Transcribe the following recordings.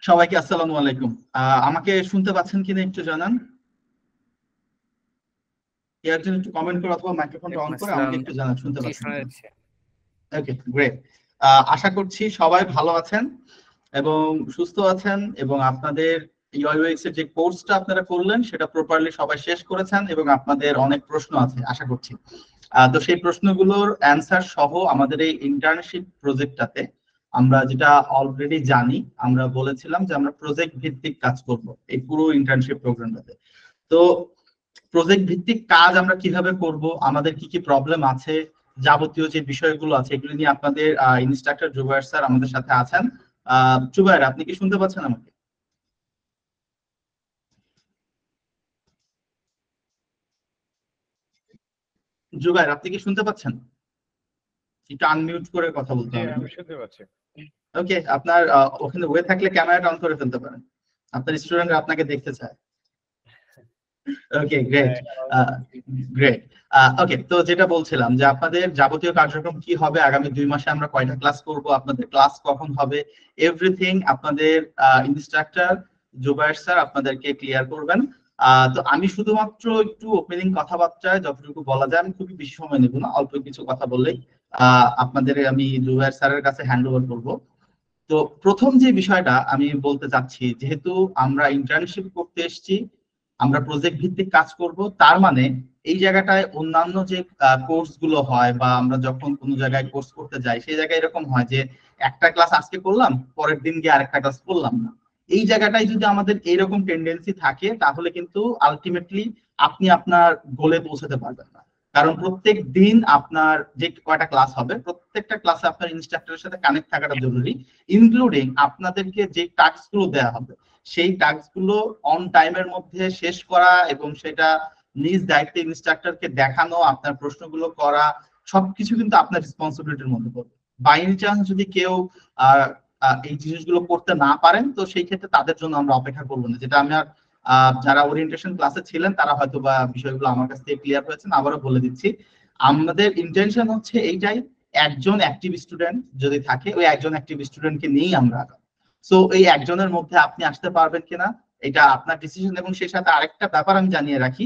সবাইকে আসসালামু আলাইকুম। আমাকে শুনতে পাচ্ছেন কিনা একটু জানান। কেউ একজন একটু কমেন্ট করে অথবা মাইক্রোফোনটা ওয়ালাইকুম অন করে আমাকে আসসালাম। একটু জানান শুনতে জি, পাচ্ছেন শোনা কিনা। যাচ্ছে। ওকে, গ্রেট। আশা করছি সবাই ভালো আছেন এবং সুস্থ আছেন এবং আপনাদের ইউএক্স এর যে কোর্সটা আপনারা করলেন সেটা প্রপারলি সবাই শেষ করেছেন এবং আপনাদের অনেক প্রশ্ন আছে আশা করছি। তো সেই প্রশ্নগুলোর অ্যান্সার সহ আমাদের এই ইন্টার্নশিপ প্রজেক্টটাতে আমরা যেটা অলরেডি জানি, আমরা বলেছিলাম যে আমরা প্রজেক্ট ভিত্তিক কাজ করব এই পুরো ইন্টার্নশিপ প্রোগ্রামটাতে। তো প্রজেক্ট ভিত্তিক কাজ আমরা কিভাবে করব, আমাদের কি কি প্রবলেম আছে, যাবতীয় যে বিষয়গুলো আছে এগুলো নিয়ে আপনাদের ইনস্ট্রাক্টর জুবায়ের স্যার আমাদের সাথে আছেন। জুবায়ের, আপনি কি শুনতে পাচ্ছেন আমাকে? জুবায়ের, আপনি কি শুনতে পাচ্ছেন? একটু আনমিউট করে কথা বলতে জি, হবে। আমি শুনতে পাচ্ছি। ওকে, আপনার ওখানে ওয়ে থাকলে ক্যামেরাটা অন করে ফেলতে পারেন, আপনার স্টুডেন্টরা আপনাকে দেখতে চায়। ওকে, গ্রেট। গ্রেট। ওকে, তো যেটা বলছিলাম যে আপনাদের যাবতীয় কার্যক্রম কি হবে, আগামী 2 মাসে আমরা কয়টা ক্লাস করব, আপনাদের ক্লাস কখন হবে, এভরিথিং আপনাদের ইনস্ট্রাক্টর জুবায়ের স্যার আপনাদেরকে ক্লিয়ার করবেন। তো আমি শুধুমাত্র একটু ওপেনিং কথাবার্তায় যতটুকু বলা যায়, আমি খুবই বেশি সময় নেব না, অল্প কিছু কথা বললেই আপনাদের আমি জুবায়ের স্যারের কাছে হ্যান্ড ওভার করবো। তো প্রথম যে বিষয়টা আমি বলতে চাচ্ছি, যেহেতু আমরা ইন্টার্নশিপ করতে এসেছি, আমরা প্রজেক্ট ভিত্তিক কাজ করব, তার মানে এই জায়গাটায় অন্যান্য যে কোর্স গুলো হয় বা আমরা যখন কোনো জায়গায় কোর্স করতে যাই সেই জায়গায় এরকম হয় যে একটা ক্লাস আজকে করলাম, পরের দিন গিয়ে আরেকটা ক্লাস করলাম না। এই জায়গাটায় যদি আমাদের এইরকম টেন্ডেন্সি থাকে তাহলে কিন্তু আলটিমেটলি আপনি আপনার গোলে পৌঁছাতে পারবেন না। কারণ প্রত্যেক দিন আপনার যে কয়টা ক্লাস হবে প্রত্যেকটা ক্লাসে আপনার ইনস্ট্রাক্টরের সাথে কানেক্ট থাকাটা জরুরি, ইনক্লুডিং আপনাদেরকে যে টাস্ক গুলো দেওয়া হবে সেই টাস্ক গুলো অন টাইমের মধ্যে শেষ করা এবং সেটা নিজ দায়িত্বে ইনস্ট্রাক্টরকে দেখানো, আপনার প্রশ্নগুলো করা, সবকিছু কিন্তু আপনার রেসপন্সিবিলিটির মধ্যে পড়বে। বাই এনি চান্স যদি কেউ আহ এই জিনিসগুলো করতে না পারেন তো সেই ক্ষেত্রে তাদের জন্য আমরা অপেক্ষা করবো না, যেটা আমার যারা ওরিয়েন্টেশন ক্লাসে ছিলেন তারা হয়তো বা বিষয়গুলো আমার কাছ থেকে ক্লিয়ার হয়েছেন, আবারও বলে দিচ্ছি। আমাদের ইন্টেনশন হচ্ছে এইটাই, একজন অ্যাক্টিভ স্টুডেন্ট যদি থাকে ওই একজন অ্যাক্টিভ স্টুডেন্টকে নিয়েই আমরা। সো এই একজনের মধ্যে আপনি আসতে পারবেন কিনা এটা আপনার ডিসিশন। এবং সেই সাথে আরেকটা ব্যাপার আমি জানিয়ে রাখি,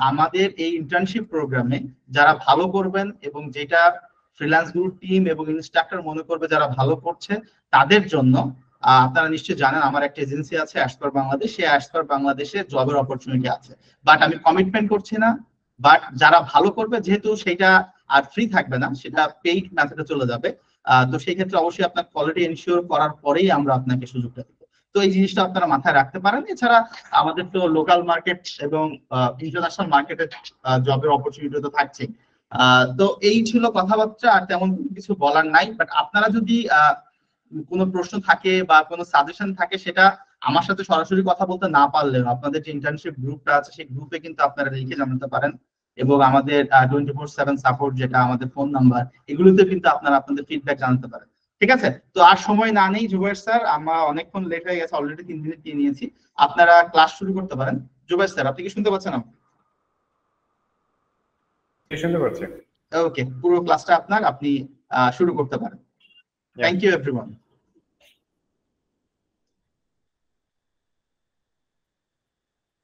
আমাদের এই ইন্টার্নশিপ প্রোগ্রামে যারা ভালো করবেন এবং যেটা ফ্রিল্যান্স গ্রুপ টিম এবং ইনস্ট্রাক্টর মনে করবে যারা ভালো করছে তাদের জন্য আপনারা নিশ্চয়ই জানেন আমার একটা এজেন্সি আছে অ্যাশপার বাংলাদেশ, সেই অ্যাশপার বাংলাদেশে জবের অপরচুনিটি আছে। বাট আমি কমিটমেন্ট করছি না, বাট যারা ভালো করবে যেহেতু সেটা আর ফ্রি থাকবে না, সেটা পেইড মেথডে চলে যাবে। তো সেই ক্ষেত্রে অবশ্যই আপনার কোয়ালিটি এনশিওর করার পরেই আমরা আপনাকে সুযোগটা দিব। তো এই জিনিসটা আপনারা মাথায় রাখতে পারেন। এছাড়া আমাদের তো লোকাল মার্কেট এবং ইন্টারন্যাশনাল মার্কেটের জবের অপরচুনিটি তো থাকছে। তো এই ছিল কথাবার্তা, আর তেমন কিছু বলার নাই। বাট আপনারা যদি কোনো প্রশ্ন থাকে বা কোনো সাজেশন থাকে সেটা আমার সাথে সরাসরি কথা বলতে না পারলেও আপনাদের যে ইন্টার্নশিপ গ্রুপটা আছে সেই গ্রুপে কিন্তু আপনারা লিখে জানাতে পারেন। এবং আমাদের 24/7 সাপোর্ট যেটা আমাদের ফোন নাম্বার, এগুলোতে কিন্তু আপনারা আপনাদের ফিডব্যাক জানাতে পারেন। ঠিক আছে, তো আর সময় না নেই জুবাইর স্যার, আমরা অনেকক্ষণ লেট হয়ে গেছে, অলরেডি 3 মিনিট দিয়ে নিয়েছি। আপনারা ক্লাস শুরু করতে পারেন। জুবাইর স্যার, আপনি কি শুনতে পাচ্ছেন? শুনতে পাচ্ছি। ওকে, পুরো ক্লাসটা আপনার, আপনি শুরু করতে পারেন। Thank you everyone.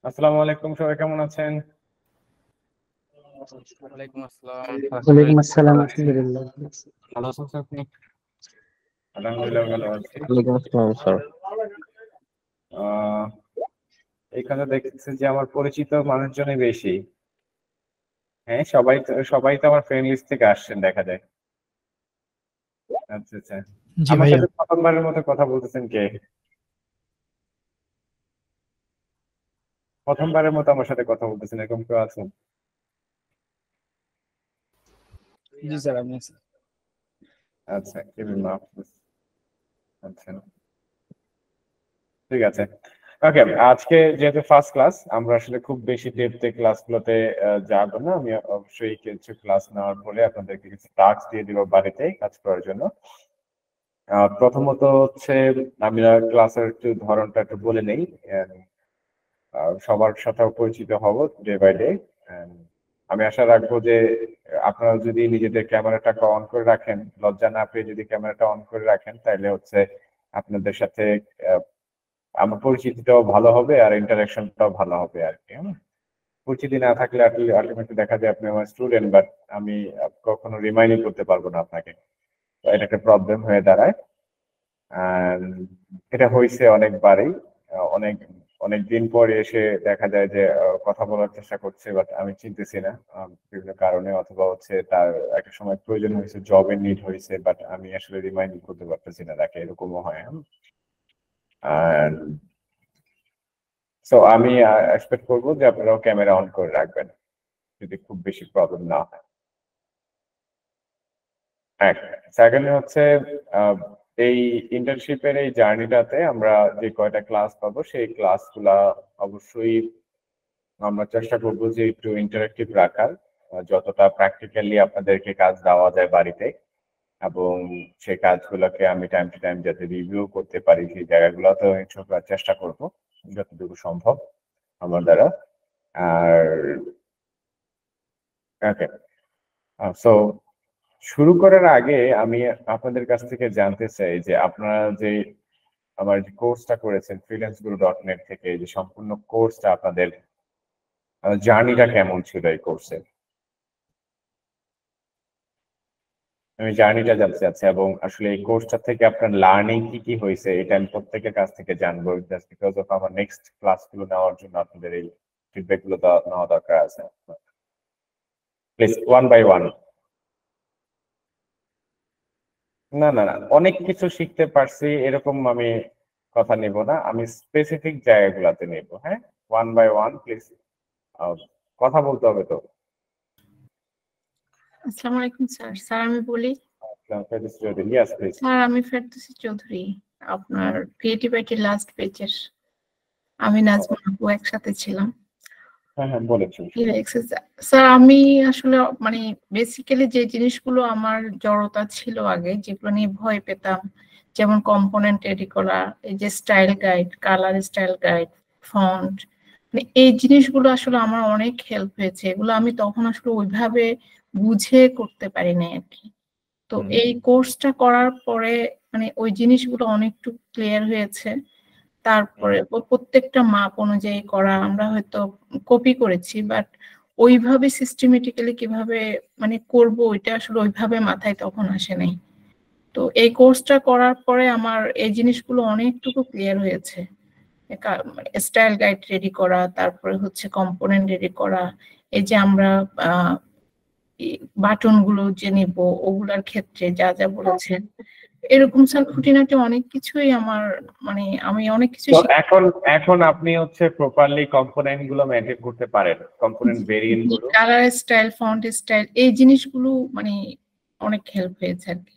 আসসালামু আলাইকুম, সবাই কেমন আছেন? ওয়ালাইকুম আসসালাম। ওয়ালাইকুম আসসালাম, আলহামদুলিল্লাহ। ভালো আছেন স্যার আপনি? আলহামদুলিল্লাহ ভালো আছি। ওয়ালাইকুম আসসালাম স্যার। এখানে দেখতেছি যে আমার পরিচিত মানুষজনই বেশি। হ্যাঁ, সবাই তো আমার ফ্রেন্ড লিস্ট থেকে আসছেন দেখা যায়। আচ্ছা আচ্ছা, জি আমার ভাইয়া। সাথে প্রথমবারের মতো কথা বলতেছেন কে? প্রথমবারের মতো আমার সাথে কথা বলতেছেন এরকম কেউ আছেন? জি স্যার, আমি আচ্ছা, কেবিন মাহফুজ। আচ্ছা, ঠিক আছে। ওকে, আজকে যেহেতু ফার্স্ট ক্লাস আমরা আসলে খুব বেশি ডেপথে ক্লাসগুলোতে যাবো না। আমি অবশ্যই কিছু ক্লাস নেওয়ার পরে আপনাদেরকে কিছু টাস্ক দিয়ে দিব বাড়িতে কাজ করার জন্য। প্রথমত হচ্ছে আমি ক্লাসের একটু ধরনটা একটু বলে নেই, সবার সাথেও পরিচিত হব ডে বাই ডে। আমি আশা রাখবো যে আপনারা যদি নিজেদের ক্যামেরাটা অন করে রাখেন, লজ্জা না পেয়ে যদি ক্যামেরাটা অন করে রাখেন, তাহলে হচ্ছে আপনাদের সাথে আমার পরিচিতিটাও ভালো হবে আর ইন্টারাকশনটাও ভালো হবে আর কি। পরিচিতি না থাকলে আলটিমেটলি দেখা যায় আপনি আমার স্টুডেন্ট, বাট আমি কখনো রিমাইন্ডই করতে পারবো না আপনাকে, এটা একটা প্রবলেম হয়ে দাঁড়ায়। আর এটা হয়েছে অনেকবারই, অনেক অনেক দিন পরে এসে দেখা যায় যে কথা বলার চেষ্টা করছে, বাট আমি চিনতেছি না বিভিন্ন কারণে, অথবা হচ্ছে তার একটা সময় প্রয়োজন হয়েছে, জবের নিড হয়েছে, বাট আমি আসলে রিমাইন্ড করতে পারতেছি না তাকে, এরকমও হয়। আর সো আমি এক্সপেক্ট করবো যে আপনারাও ক্যামেরা অন করে রাখবেন যদি খুব বেশি প্রবলেম না হয়। সেকেন্ড হচ্ছে এই ইন্টার্নশিপের এই জার্নিটাতে আমরা যে কয়টা ক্লাস পাবো সেই ক্লাসগুলা অবশ্যই আমরা চেষ্টা করবো যে একটু ইন্টারেক্টিভ রাখার, যতটা প্র্যাকটিক্যালি আপনাদেরকে কাজ দেওয়া যায় বাড়িতে, এবং সেই কাজগুলোকে আমি টাইম টু টাইম যাতে রিভিউ করতে পারি সেই জায়গাগুলোতে চেষ্টা করব যতটুকু সম্ভব আমার দ্বারা। আর ওকে, সো শুরু করার আগে আমি আপনাদের কাছ থেকে জানতে চাই যে আপনারা যে আমার যে কোর্সটা করেছেন freelanceguru.net থেকে, যে সম্পূর্ণ কোর্সটা আপনাদের জার্নিটা কেমন ছিল এই কোর্সে, আমি জার্নিটা জানতে চাচ্ছি, এবং আসলে এই কোর্সটা থেকে আপনার লার্নিং কি কি হয়েছে এটা আমি প্রত্যেকের কাছ থেকে জানবো, জাস্ট বিকজ অফ আমার নেক্সট ক্লাসগুলো নেওয়ার জন্য আপনাদের এই ফিডব্যাক গুলো নেওয়া দরকার আছে। Please one by one. না না না, অনেক কিছু শিখতে পারছি এরকম আমি কথা নেব না, আমি স্পেসিফিক জায়গাগুলোতে নেব। হ্যাঁ, ওয়ান বাই ওয়ান প্লিজ, কথা বলতে হবে তো। আসসালামু আলাইকুম স্যার। স্যার আমি বলি। Yes please. স্যার আমি ফেরদৌসী চৌধুরী, আপনার ক্রিয়েটিভ আইটি লাস্ট পেজের। আমি নাজমা আপু একসাথে ছিলাম। হ্যাঁ হ্যাঁ বলেছেন। স্যার আমি আসলে মানে বেসিক্যালি যে জিনিসগুলো আমার জড়তা ছিল আগে, যেগুলো নিয়ে ভয় পেতাম, যেমন কম্পোনেন্ট রেডি করা, এই যে style guide, colour style guide, font, মানে এই জিনিসগুলো আসলে আমার অনেক হেল্প হয়েছে। এগুলো আমি তখন আসলে ওইভাবে বুঝে করতে পারি না আর কি। তো এই কোর্সটা করার পরে মানে ওই জিনিসগুলো অনেকটু ক্লিয়ার হয়েছে। তারপরে প্রত্যেকটা মাপ অনুযায়ী করা, আমরা হয়তো কপি করেছি, বাট ওইভাবে সিস্টেমেটিক্যালি কিভাবে মানে করব ওইটা আসলে ওইভাবে মাথায় তখন আসে নাই। তো এই কোর্সটা করার পরে আমার এই জিনিসগুলো অনেকটুকু ক্লিয়ার হয়েছে। স্টাইল গাইড রেডি করা, তারপরে হচ্ছে কম্পোনেন্ট রেডি করা, এই যে আমরা বাটন গুলো যে নিব ওগুলার ক্ষেত্রে যা যা বলেছেন, এরকম স্যার খুঁটিনাটি অনেক কিছুই আমার মানে আমি অনেক কিছু এখন আপনি হচ্ছে প্রপারলি কম্পোনেন্ট গুলো মেইনটেইন করতে পারেন, কম্পোনেন্ট ভেরিয়েন্ট গুলো, কালার স্টাইল, ফন্ট স্টাইল, এই জিনিসগুলো মানে অনেক হেল্প হয়েছে আর কি।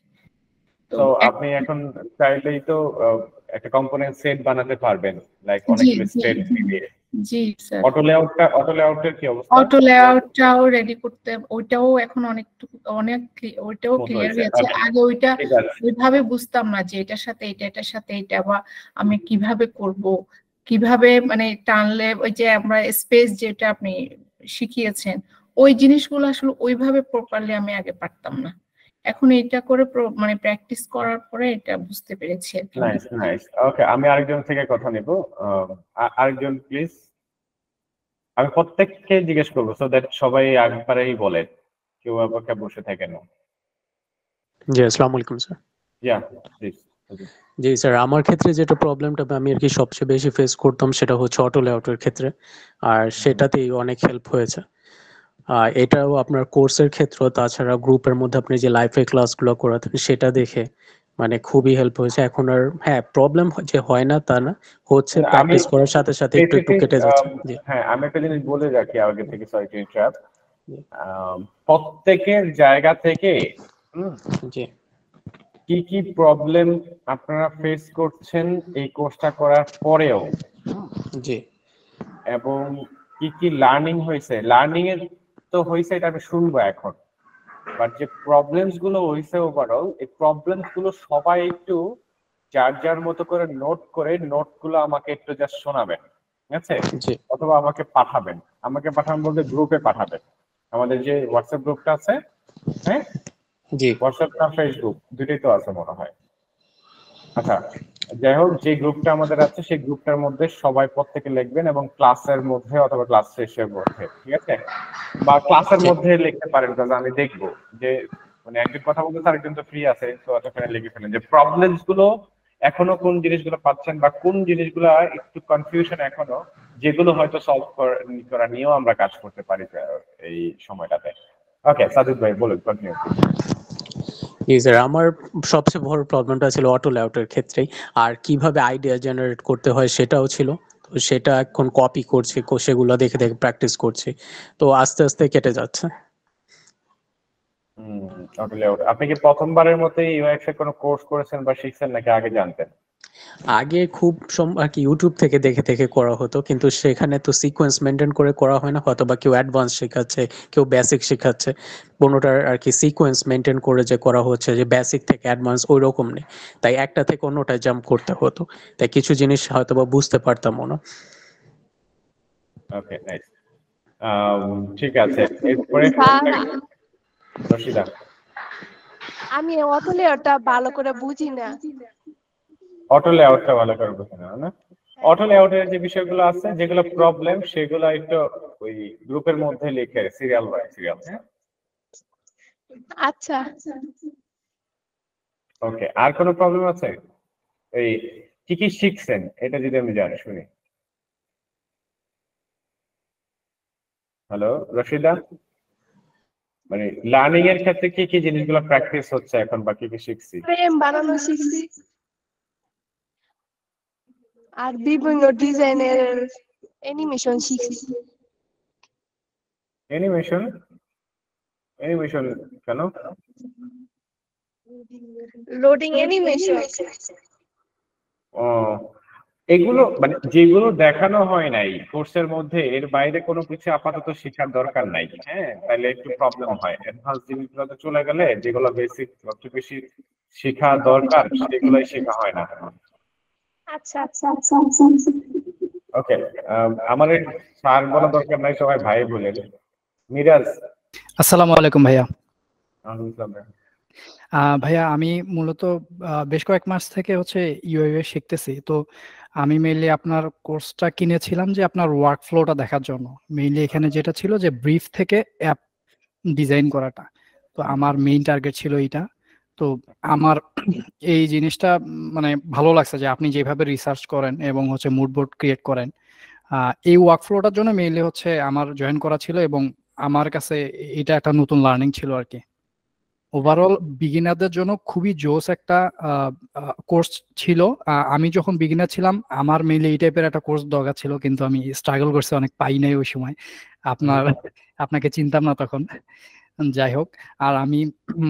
তো আপনি এখন চাইলেই তো একটা কম্পোনেন্ট সেট বানাতে পারবেন, লাইক অনেকগুলো স্টেপ দিয়ে। জি স্যার। অটো লেআউটের কি অবস্থা? অটো লেআউটটাও রেডি করতে, ওইটাও এখন ওইটাও ক্লিয়ার হয়েছে। আগে ওইটা ওইভাবে বুঝতাম না যে এটার সাথে এটা, এটার সাথে এটা, বা আমি কিভাবে করব, কিভাবে মানে টানলে ওই যে আমরা স্পেস যেটা আপনি শিখিয়েছেন ওই জিনিসগুলো আসলে ওইভাবে প্রপারলি আমি আগে পারতাম না। এখন এটা করে মানে প্র্যাকটিস করার পরে এটা বুঝতে পেরেছি আর কি। Nice nice. ওকে, আমি আরেকজন থেকে কথা নেব। আরেকজন প্লিজ। আমি প্রত্যেককে জিজ্ঞেস করবো সো দ্যাট সবাই একবারেই বলে, কেউ অপেক্ষা বসে থাকে না। জি আসসালামু আলাইকুম sir. Yeah please. G sir, আমার ক্ষেত্রে যেটা প্রবলেমটা আমি আর কি সবচেয়ে বেশি ফেস করতাম সেটা হচ্ছে অটো লেআউটের ক্ষেত্রে, আর সেটাতেই অনেক হেল্প হয়েছে। এটাও আপনার কোর্সের ক্ষেত্র, তাছাড়া গ্রুপের মধ্যে আপনি যে লাইভে ক্লাসগুলো করাতেন সেটা দেখে মানে খুবই হেল্প হয়েছে। এখন আর হ্যাঁ প্রবলেম যে হয় না তা না, হচ্ছে প্র্যাকটিস করার সাথে সাথে একটু একটু কেটে যাচ্ছে। জি হ্যাঁ, আমি একটা জিনিস বলে রাখি আগে থেকে, সরি টু ইন্টারাপ্ট। প্রত্যেকের জায়গা থেকে জি কি কি প্রবলেম আপনারা ফেস করছেন এই কোর্সটা করার পরেও, জি, এবং কি কি লার্নিং হয়েছে, লার্নিং এর তো হয়েছে এটা আমি শুনবো এখন, বাট যে প্রবলেমস গুলো হয়েছে ওভারঅল, এই প্রবলেমস গুলো সবাই একটু যার যার মতো করে নোট করে নোটগুলো আমাকে একটু জাস্ট শোনাবেন, ঠিক আছে? অথবা আমাকে পাঠাবেন, বলতে গ্রুপে পাঠাবেন, আমাদের যে হোয়াটসঅ্যাপ গ্রুপটা আছে, হ্যাঁ জি হোয়াটসঅ্যাপ না ফেসবুক দুটোই তো আছে মনে হয়। আচ্ছা, যাই হোক, যে গ্রুপটা আমাদের আছে সেই গ্রুপটার মধ্যে সবাই প্রত্যেকে লিখবেন, এবং ক্লাসের মধ্যে অথবা ক্লাস শেষের মধ্যে, ঠিক আছে, বা ক্লাসের মধ্যে লিখতে পারেন, কারণ আমি দেখবো যে মানে একজন কথা বলতে আরেকজন তো ফ্রি আছে, তো এতক্ষণে লিখে ফেলেন যে প্রবলেমস গুলো এখনো কোন জিনিসগুলো পাচ্ছেন বা কোন জিনিসগুলো একটু কনফিউশন এখনো, যেগুলো হয়তো সলভ করা নিয়েও আমরা কাজ করতে পারি এই সময়টাতে। ওকে সাজিদ ভাই বলুন, কন্টিনিউ। জি স্যার, আমার সবচেয়ে বড় প্রবলেমটা ছিল অটো লেআউটের ক্ষেত্রেই, আর কিভাবে আইডিয়া জেনারেট করতে হয় সেটাও ছিল। তো সেটা এখন কপি করছি, সেগুলো দেখে দেখে প্র্যাকটিস করছি, তো আস্তে আস্তে কেটে যাচ্ছে। অটো লেআউট, আপনি কি প্রথমবারের মতোই ইউএক্স এর কোনো কোর্স করেছেন বা শিখছেন, নাকি আগে জানতেন? আগে খুব আর কি ইউটিউব থেকে দেখে দেখে করা হতো, কিন্তু সেখানে তো সিকোয়েন্স মেনটেন করে করা হয় না, হয়তো বা কেউ অ্যাডভান্স শেখাচ্ছে, কেউ বেসিক শেখাচ্ছে, কোনোটার আর কি সিকোয়েন্স মেনটেন করে যে করা হচ্ছে যে বেসিক থেকে অ্যাডভান্স ওই রকম নেই, তাই একটা থেকে অন্যটায় জাম্প করতে হতো, তাই কিছু জিনিস হয়তো বা বুঝতে পারতাম না। ওকে নাইস, ঠিক আছে, এরপরে রশিদা। আমি অটো লেয়ারটা ভালো করে বুঝি না। অটো লেআউটটা ভালো করে বুঝে না? অটো লেআউটের যে বিষয়গুলো আছে, যেগুলো প্রবলেম, সেগুলো একটু ওই গ্রুপের মধ্যে লিখে সিরিয়াল বাই সিরিয়াল। হ্যাঁ, আচ্ছা। ওকে, আর কোনো প্রবলেম আছে? এই কি কি শিখছেন এটা যদি আমি জানি শুনি। হ্যালো রশিদা, মানে লার্নিং এর ক্ষেত্রে কি কি জিনিসগুলো প্র্যাকটিস হচ্ছে এখন, বা কি কি শিখছি? ফ্রেম বানানো শিখছি, আর বিভিন্ন ডিজাইনের অ্যানিমেশন শিখছি। অ্যানিমেশন? অ্যানিমেশন কেন? Loading animation. ও, এগুলো মানে যেগুলো দেখানো হয় নাই কোর্সের মধ্যে, এর বাইরে কোনো কিছু আপাতত শেখার দরকার নাই। হ্যাঁ, তাহলে একটু প্রবলেম হয়। অ্যাডভান্স জিনিসগুলোতে চলে গেলে যেগুলো বেসিক সবচেয়ে বেশি শেখা দরকার সেগুলোই শেখা হয় না। আচ্ছা আচ্ছা ওকে, আমার স্যার বলা দরকার নাই, সবাই ভাই বলেন। মিরাজ। আসসালামু আলাইকুম ভাইয়া। আলহামদুলিল্লাহ। ভাইয়া আমি মূলত বেশ কয়েক মাস থেকে হচ্ছে ইউআই শিখতেছি। তো আমি মেইনলি আপনার কোর্সটা কিনেছিলাম যে আপনার ওয়ার্ক ফ্লোটা দেখার জন্য। মেইনলি এখানে যেটা ছিল যে ব্রিফ থেকে অ্যাপ ডিজাইন করাটা। তো আমার মেইন টার্গেট ছিল এইটা। তো আমার এই জিনিসটা মানে ভালো লাগছে যে আপনি যেভাবে রিসার্চ করেন এবং হচ্ছে মুড বোর্ড ক্রিয়েট করেন, এই ওয়ার্ক ফ্লোটার জন্য মেইনলি হচ্ছে আমার জয়েন করা ছিল, এবং আমার কাছে এটা একটা নতুন লার্নিং ছিল আর কি। ওভারঅল বিগিনারদের জন্য খুবই জোস একটা কোর্স ছিল। আমি যখন বিগিনার ছিলাম আমার মেইনলি এই টাইপের একটা কোর্স দরকার ছিল, কিন্তু আমি স্ট্রাগল করছি, অনেক পাই নাই ওই সময়। আপনাকে চিনতাম না তখন। যাই হোক, আর আমি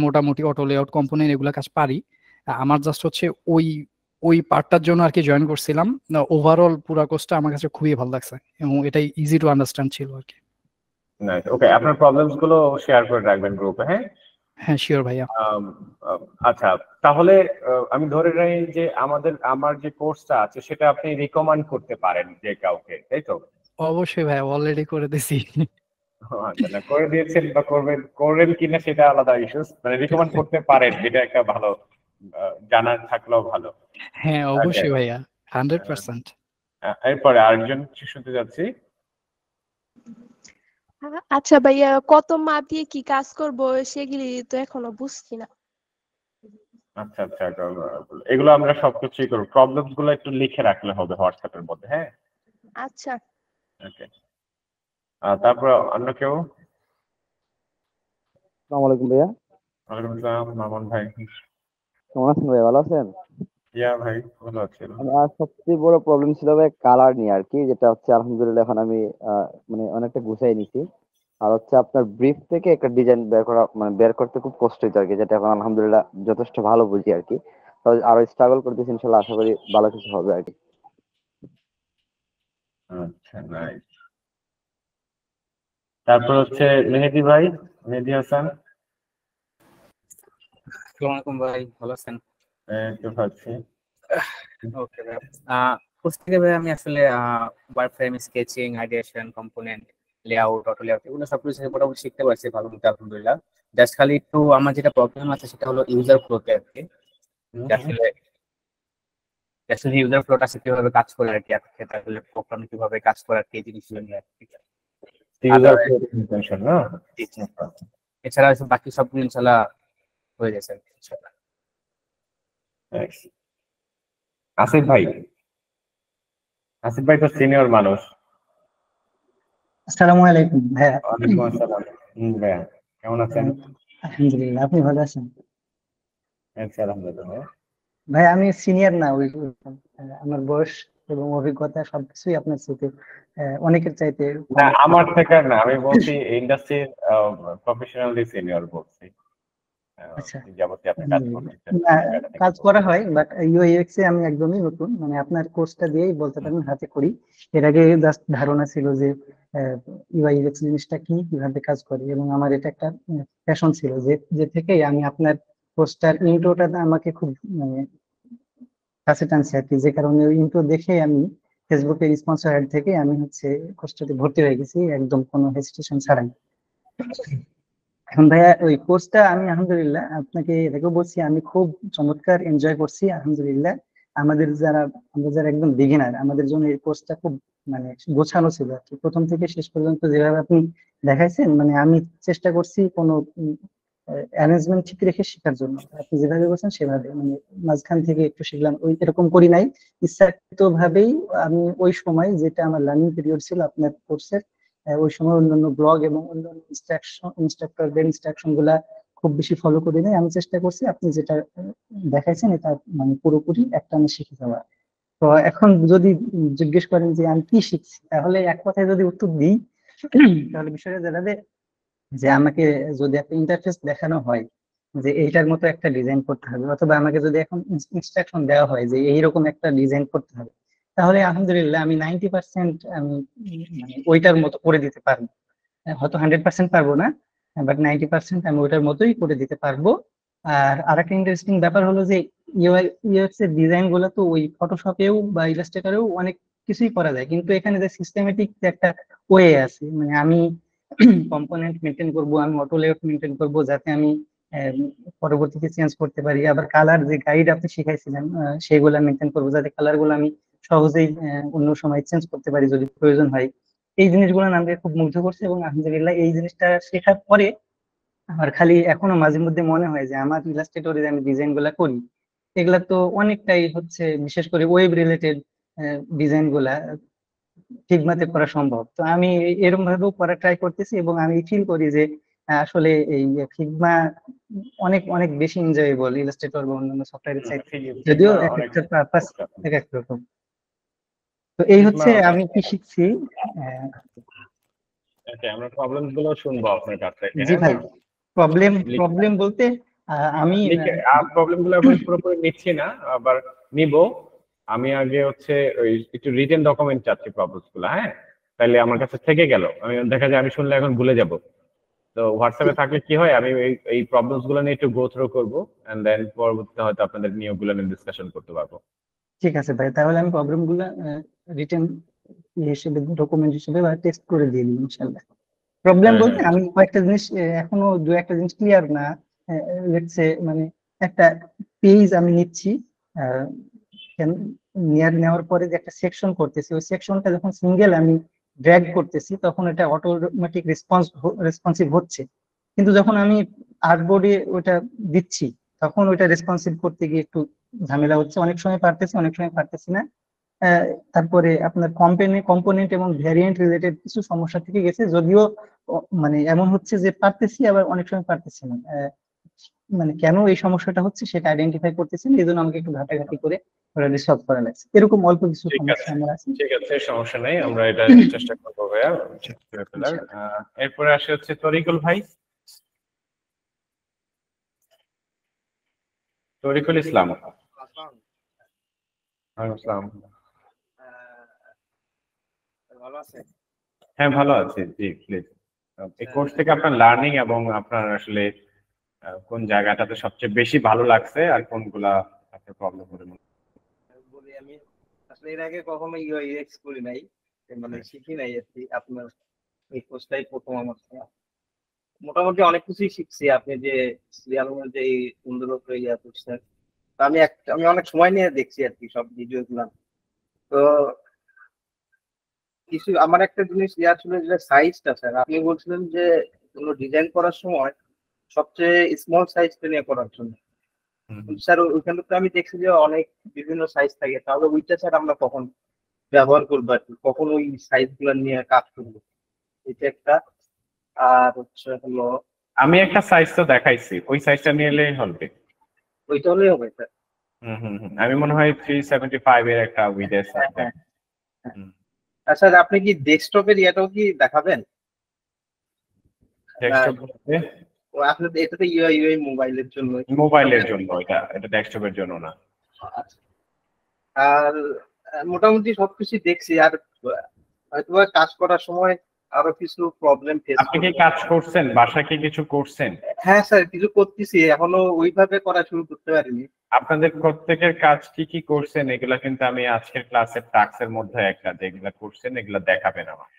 মোটামুটি অটো লেআউট কম্পোনেন্ট এগুলো কাজ পারি। আমার জাস্ট হচ্ছে ওই ওই পার্টটার জন্য আর কি জয়েন করছিলাম। ওভারঅল পুরো কোর্সটা আমার কাছে খুবই ভালো লাগছে, এবং এটাই ইজি টু আন্ডারস্ট্যান্ড ছিল আর কি। নাইস, ওকে, আপনার প্রবলেমস গুলো শেয়ার করে রাখবেন গ্রুপে। হ্যাঁ হ্যাঁ শিওর ভাইয়া। আচ্ছা, তাহলে আমি ধরে নিই যে আমার যে কোর্সটা আছে সেটা আপনি রিকমেন্ড করতে পারেন যে কাউকে, তাই তো? অবশ্যই ভাইয়া, অলরেডি করে দিছি। আচ্ছা, না করে দিয়েছেন বা করবেন কিনা সেটা আলাদা ইস্যুস, মানে রিকমেন্ড করতে পারেন, এটা একটা ভালো জানা থাকলেও ভালো। হ্যাঁ অবশ্যই ভাইয়া, 100%। এরপরে আরেকজন শুনতে যাচ্ছি। আচ্ছা ভাইয়া, কত মাপ দিয়ে কি কাজ করব সেগুলি তো এখনো বুঝছি না। আচ্ছা আচ্ছা, এগুলো আমরা সবকিছুই করবো, প্রবলেমস গুলো একটু লিখে রাখলে হবে হোয়াটসঅ্যাপ এর মধ্যে। হ্যাঁ, আচ্ছা। ওকে, তারপর অন্য কেউ? আসসালামু আলাইকুম ভাইয়া। ওয়ালাইকুম আসসালাম, মামুন ভাই। কেমন আছেন ভাই, ভালো আছেন? ইয়া ভাই, ভালো আছি। আমার সবচেয়ে বড় প্রবলেম ছিল ভাই কালার নিয়ে আর কি, যেটা হচ্ছে আলহামদুলিল্লাহ এখন আমি মানে অনেকটা গুছাই নিছি। আর হচ্ছে আপনার ব্রিফ থেকে একটা ডিজাইন বের করা, মানে বের করতে খুব কষ্ট হইতো আর কি, যেটা এখন আলহামদুলিল্লাহ যথেষ্ট ভালো বুঝি আর কি। তো আরো স্ট্রাগল করতেছি, ইনশাল্লাহ আশা করি ভালো কিছু হবে আর কি। আচ্ছা নাইস। তারপর হচ্ছে মেহেদি ভাই, মেহেদি হাসান। আসসালামু আলাইকুম ভাই, ভালো আছেন? একটু ভাবছি। ওকে ভাই, কোর্স থেকে ভাই আমি আসলে wireframe, sketching, ideation, component, layout, auto layout এগুলো সবকিছু মোটামুটি শিখতে পারছি ভালো মতো, আলহামদুলিল্লাহ। জাস্ট খালি একটু আমার যেটা প্রবলেম আছে সেটা হলো ইউজার ফ্লোতে আর কি। আসলে আসলে ইউজার ফ্লোটা কিভাবে কাজ করে আর কি, ক্ষেত্রে আসলে প্রোগ্রাম কিভাবে কাজ করে আর কি, এই জিনিসগুলো নিয়ে আর কি। ইউজার ইন্টেনশন না। এছাড়া বাকি সবগুলো ইনশাল্লাহ হয়ে গেছে ইনশাল্লাহ। আসিফ ভাই, আসিফ ভাই তো সিনিয়র মানুষ। আসসালামু আলাইকুম ভাইয়া। ওয়ালাইকুম আসসালাম। ভাইয়া কেমন আছেন? আলহামদুলিল্লাহ, আপনি ভালো আছেন? আচ্ছা আলহামদুলিল্লাহ। ভাই আমি সিনিয়র না, ওই আমার বয়স এবং অভিজ্ঞতা সবকিছুই আপনার সাথে অনেকের চাইতে না, আমার থেকে না, আমি বলছি ইন্ডাস্ট্রির প্রফেশনালি সিনিয়র বলছি। আচ্ছা, যাবতীয় আপনি কাজ করতেছেন। কাজ করা হয়, বাট ইউএক্স এ আমি একদমই নতুন, মানে আপনার কোর্সটা দিয়েই বলতে পারেন হাতে করি। এর আগে জাস্ট ধারণা ছিল যে ইউএক্স জিনিসটা কি, কিভাবে কাজ করে, এবং আমার এটা একটা প্যাশন ছিল যে থেকেই আমি আপনার কোর্সটার ইন্ট্রোটা আমাকে খুব মানে কাছে টানছে আর কি। যে কারণে ওই ইন্ট্রো দেখে আমি ফেসবুকে স্পন্সর অ্যাড থেকে আমি হচ্ছে কোর্সটাতে ভর্তি হয়ে গেছি একদম কোনো হেজিটেশন ছাড়াই। এখন ভাইয়া ওই কোর্সটা আমি আলহামদুলিল্লাহ আপনাকে এটাকেও বলছি, আমি খুব চমৎকার এনজয় করছি আলহামদুলিল্লাহ। আমরা যারা একদম বিগিনার, আমাদের জন্য এই কোর্সটা খুব মানে গোছানো ছিল আর কি, প্রথম থেকে শেষ পর্যন্ত যেভাবে আপনি দেখাইছেন, মানে আমি চেষ্টা করছি কোনো অ্যারেঞ্জমেন্ট ঠিক রেখে শেখার জন্য। আপনি যেভাবে বলছেন সেভাবে, মানে মাঝখান থেকে একটু শিখলাম, ওই এরকম করি নাই। ইচ্ছাকৃত ভাবেই আমি ওই সময় যেটা আমার লার্নিং পিরিয়ড ছিল আপনার কোর্সের, ওই সময় অন্যান্য ব্লগ এবং অন্যান্য ইনস্ট্রাক্টরদের ইনস্ট্রাকশন গুলা খুব বেশি ফলো করি নাই। আমি চেষ্টা করছি আপনি যেটা দেখাইছেন এটা মানে পুরোপুরি একটা আমি শিখে যাওয়া। তো এখন যদি জিজ্ঞেস করেন যে আমি কি শিখছি, তাহলে এক কথায় যদি উত্তর দিই তাহলে বিষয়টা দাঁড়াবে যে আমাকে যদি একটা ইন্টারফেস দেখানো হয় যে এইটার মতো একটা ডিজাইন করতে হবে, অথবা আমাকে যদি এখন ইনস্ট্রাকশন দেওয়া হয় যে এইরকম একটা ডিজাইন করতে হবে, তাহলে আলহামদুলিল্লাহ আমি 90% আমি মানে ওইটার মতো করে দিতে পারবো। হয়তো 100% পারবো না, বাট 90% আমি ওইটার মতোই করে দিতে পারবো। আর আরেকটা ইন্টারেস্টিং ব্যাপার হলো যে ইউএক্স এর ডিজাইন গুলো তো ওই ফটোশপেও বা ইলাস্ট্রেটরেও অনেক কিছুই করা যায়, কিন্তু এখানে যে সিস্টেমেটিক একটা ওয়ে আছে, মানে আমি কম্পোনেন্ট মেনটেন করবো, আমি অটো লেআউট মেনটেন করবো যাতে আমি পরবর্তীতে চেঞ্জ করতে পারি। আবার কালার যে গাইড আপনি শিখাইছিলেন সেগুলা মেনটেন করবো যাতে কালার গুলো আমি সহজেই অন্য সময় চেঞ্জ করতে পারি যদি প্রয়োজন হয়। এই জিনিসগুলো আমাকে খুব মুগ্ধ করছে, এবং আলহামদুলিল্লাহ এই জিনিসটা শেখার পরে আমার খালি এখনো মাঝে মধ্যে মনে হয় যে আমার ইলাস্ট্রেটরে যে আমি ডিজাইন গুলা করি এগুলা তো অনেকটাই হচ্ছে, বিশেষ করে ওয়েব রিলেটেড ডিজাইন গুলা ফিগমাতে করা সম্ভব। তো আমি এরকম ভাবেও করা ট্রাই করতেছি, এবং আমি ফিল করি যে আসলে এই ফিগমা অনেক অনেক বেশি এনজয়েবল ইলাস্ট্রেটর বা অন্যান্য সফটওয়্যারের চাইতে, যদিও এক একটা পারপাস এক এক রকম। তো এই হচ্ছে আমি কি শিখছি। আমরা প্রবলেমস গুলো শুনবো আপনার কাছ থেকে। জি ভাই, প্রবলেম বলতে আমি প্রবলেম গুলো এখন পুরোপুরি নিচ্ছি না, আবার নিব। আমি আগে হচ্ছে ওই একটু রিটেন ডকুমেন্ট চাচ্ছি প্রবলেমস গুলো। হ্যাঁ, তাহলে আমার কাছে থেকে গেল, আমি দেখা যায় আমি শুনলে এখন ভুলে যাব। তো হোয়াটসঅ্যাপে থাকলে কি হয়, আমি এই প্রবলেমস গুলো নিয়ে একটু গো থ্রু করবো, এন্ড দেন পরবর্তীতে হয়তো আপনাদের নিয়োগগুলো নিয়ে ডিসকাশন করতে পারবো। ঠিক আছে ভাই, তাহলে আমি প্রবলেম গুলো রিটেন হিসেবে ডকুমেন্ট হিসেবে বা টেস্ট করে দিয়ে দিই ইনশাআল্লাহ। প্রবলেম বলতে আমি কয়েকটা জিনিস এখনো দু একটা জিনিস ক্লিয়ার না। লেটস সে মানে একটা পেজ আমি নিচ্ছি, নেওয়ার পরে যে একটা সেকশন করতেছি, ওই সেকশনটা যখন সিঙ্গেল আমি ড্র্যাগ করতেছি তখন এটা অটোমেটিক রেসপন্সিভ হচ্ছে, কিন্তু যখন আমি আর্টবোর্ডে ওটা দিচ্ছি তখন ওইটা রেসপন্সিভ করতে গিয়ে একটু ঝামেলা হচ্ছে, অনেক সময় পারতেছি অনেক সময় পারতেছি না। তারপরে আপনার কম্পোনেন্ট এবং ভ্যারিয়েন্ট রিলেটেড কিছু সমস্যা থেকে গেছে, যদিও মানে এমন হচ্ছে যে পারতেছি আবার অনেক সময় পারতেছি না। মানে কেন এই সমস্যাটা হচ্ছে সেটা আইডেন্টিফাই করতেছি না, এই জন্য আমাকে একটু ঘাটাঘাটি করে ওটা সলভ করা লাগছে। এরকম অল্প কিছু সমস্যা আমার আছে। ঠিক আছে, সমস্যা নেই, আমরা এটা চেষ্টা করবো ভাইয়া। এরপরে আসে হচ্ছে তরিকুল ভাই, তরিকুল ইসলাম। হ্যাঁ ভালো আছি, জি প্লিজ। এই কোর্স থেকে আপনার লার্নিং এবং আপনার আসলে কোন জায়গাটাতে সবচেয়ে বেশি ভালো লাগছে আর কোনগুলা আপনার প্রবলেম বলে মনে বলি। আমি আসলে এর আগে কখনো ইউএক্স করি নাই, মানে শিখি নাই আর কি। আপনার এই কোর্সটাই প্রথম আমার। মোটামুটি অনেক কিছুই শিখছি। আপনি যে সিরিয়ালের যে সুন্দর করে ইয়া করছেন, তো আমি অনেক সময় নিয়ে দেখছি আর কি সব ভিডিও গুলা। তো কিছু আমার একটা জিনিস ইয়ার ছিল যে সাইজটা, স্যার আপনি বলছিলেন যে কোনো ডিজাইন করার সময় সবচেয়ে স্মল সাইজটা নিয়ে করার জন্য। স্যার ওইখানে তো আমি দেখছি যে অনেক বিভিন্ন সাইজ থাকে, তাহলে ওইটা স্যার আমরা কখন ব্যবহার করবো আর কি, কখন ওই সাইজ গুলো নিয়ে কাজ করবো, এটা একটা। আর হচ্ছে হলো আমি একটা সাইজ তো দেখাইছি, ওই সাইজটা নিলেই হবে। ওইটা হলেই হবে স্যার। আমি মনে হয় 375 এর একটা উইডথ আছে। আচ্ছা আপনি কি ডেস্কটপের ইয়েটাও কি দেখাবেন? ডেস্কটপ ও আপনি এটা তো ইউআই মোবাইলের জন্য। এটা ডেস্কটপের জন্য না। আর মোটামুটি সবকিছু দেখছি, আর হয়তো কাজ করার সময় আরো কিছু প্রবলেম ফেস। আপনি কি কাজ করছেন, বাসায় কি কিছু করছেন? হ্যাঁ স্যার কিছু করতেছি, এখনো ওইভাবে করা শুরু করতে পারিনি। আপনাদের প্রত্যেকের কাজ কি কি করছেন এগুলা কিন্তু আমি আজকের ক্লাসের টাস্কের মধ্যে একটা যেগুলা করছেন এগুলা দেখাবেন আমার।